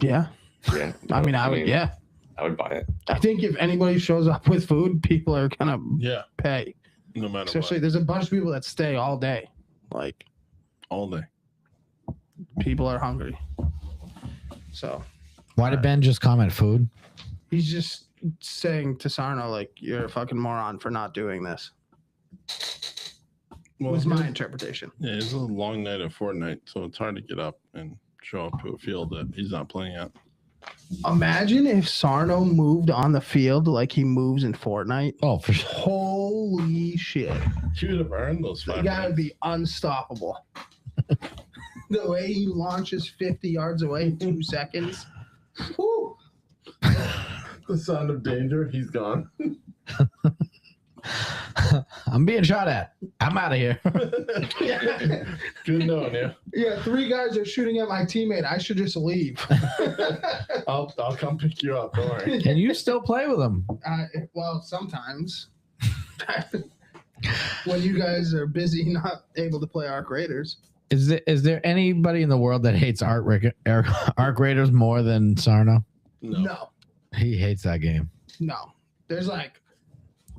Yeah. Yeah. I mean, I would, yeah. I would buy it. I think if anybody shows up with food, people are going to pay. No matter Especially, what. there's a bunch of people that stay all day. Like, All day. people are hungry. So. Why did Ben just comment food? He's just saying to Sarno, like, you're a fucking moron for not doing this. Well, Was my interpretation. Yeah, it's a long night at Fortnite, so it's hard to get up and show up to a field that he's not playing at. Imagine if Sarno moved on the field like he moves in Fortnite. Oh, for sure. Holy shit. He would have earned those The 5 guy would minutes. be unstoppable. The way he launches 50 yards away in 2 seconds. Woo. The sound of danger, he's gone. I'm being shot at. I'm out of here. Good knowing you. Yeah, 3 guys are shooting at my teammate. I should just leave. I'll come pick you up. Don't worry. Can you still play with them? Well, sometimes. When you guys are busy, not able to play Arc Raiders. Is there anybody in the world that hates Arc Raiders more than Sarno? No. He hates that game. No. There's like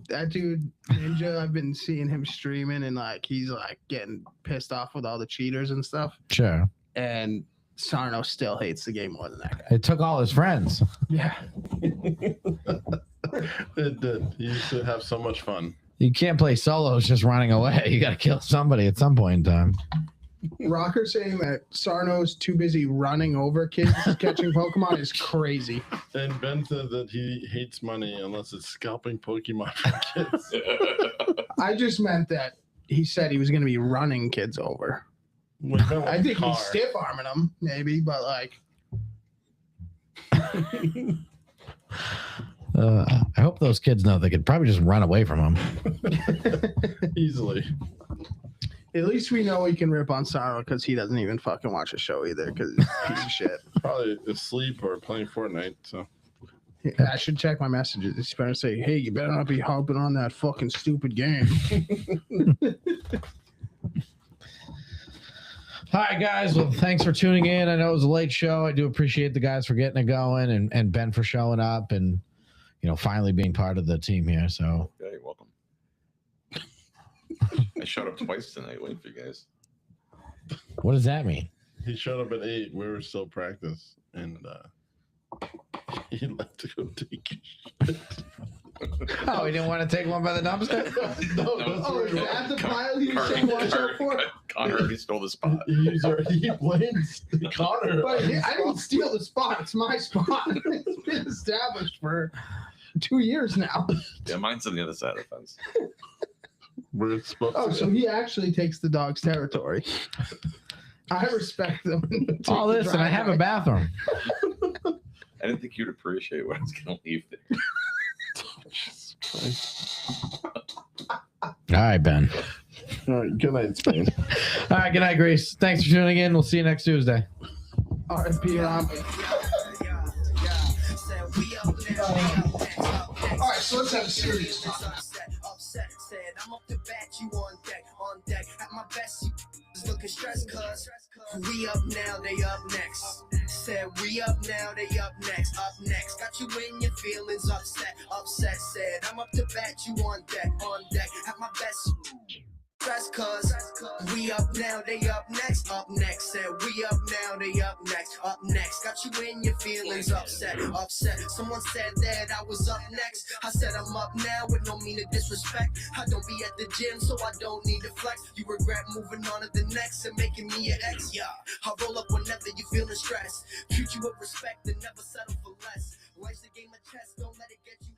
that dude Ninja, I've been seeing him streaming and like he's like getting pissed off with all the cheaters and stuff. Sure. And Sarno still hates the game more than that guy. It took all his friends. Yeah. It did. He used to have so much fun. You can't play solos just running away. You got to kill somebody at some point in time. Rocker saying that Sarno's too busy running over kids catching Pokemon is crazy. And Ben said that he hates money unless it's scalping Pokemon for kids. I just meant that he said he was going to be running kids over. I think he's stiff arming them, maybe, but like. I hope those kids know they could probably just run away from him. Easily. At least we know we can rip on Sarno because he doesn't even fucking watch the show either because he's a piece of shit. Probably asleep or playing Fortnite. So I should check my messages. It's better say, hey, you better not be hopping on that fucking stupid game. All right, guys. Well, thanks for tuning in. I know it was a late show. I do appreciate the guys for getting it going and Ben for showing up and, finally being part of the team here. So, yeah, you're welcome. I showed up twice tonight waiting for you guys. What does that mean? he showed up at 8. We were still practice, and he left to go take a shit. Oh, he didn't want to take one by the dumpster? Oh, is that the pile he was saying watch out for? Connor already stole the spot. He blames Connor. But I didn't steal the spot. It's my spot. It's been established for 2 years now. Yeah, mine's on the other side of the fence. We're supposed Oh, so he actually takes the dog's territory. I respect them. All this, and I have a bathroom. I didn't think you'd appreciate what I was going to leave there. All right, Ben. All right, good night, Spain. All right, good night, Grace. Thanks for tuning in. We'll see you next Tuesday. R.I.P. Rom. All right, so let's have a serious talk. Said I'm up to bat, you on deck, at my best, you looking stressed, cuz we up now, they up next. Said we up now, they up next, got you in your feelings, upset, said I'm up to bat, you on deck, at my best, stressed, cuz we up now, they up next, said we up now, they up next, got you in your feelings, upset, someone said that I was up next, I said I'm up now with no mean of disrespect, I don't be at the gym so I don't need to flex, you regret moving on to the next and making me your ex, yeah, I roll up whenever you feeling stressed, treat you with respect and never settle for less, life's a game of chess, don't let it get you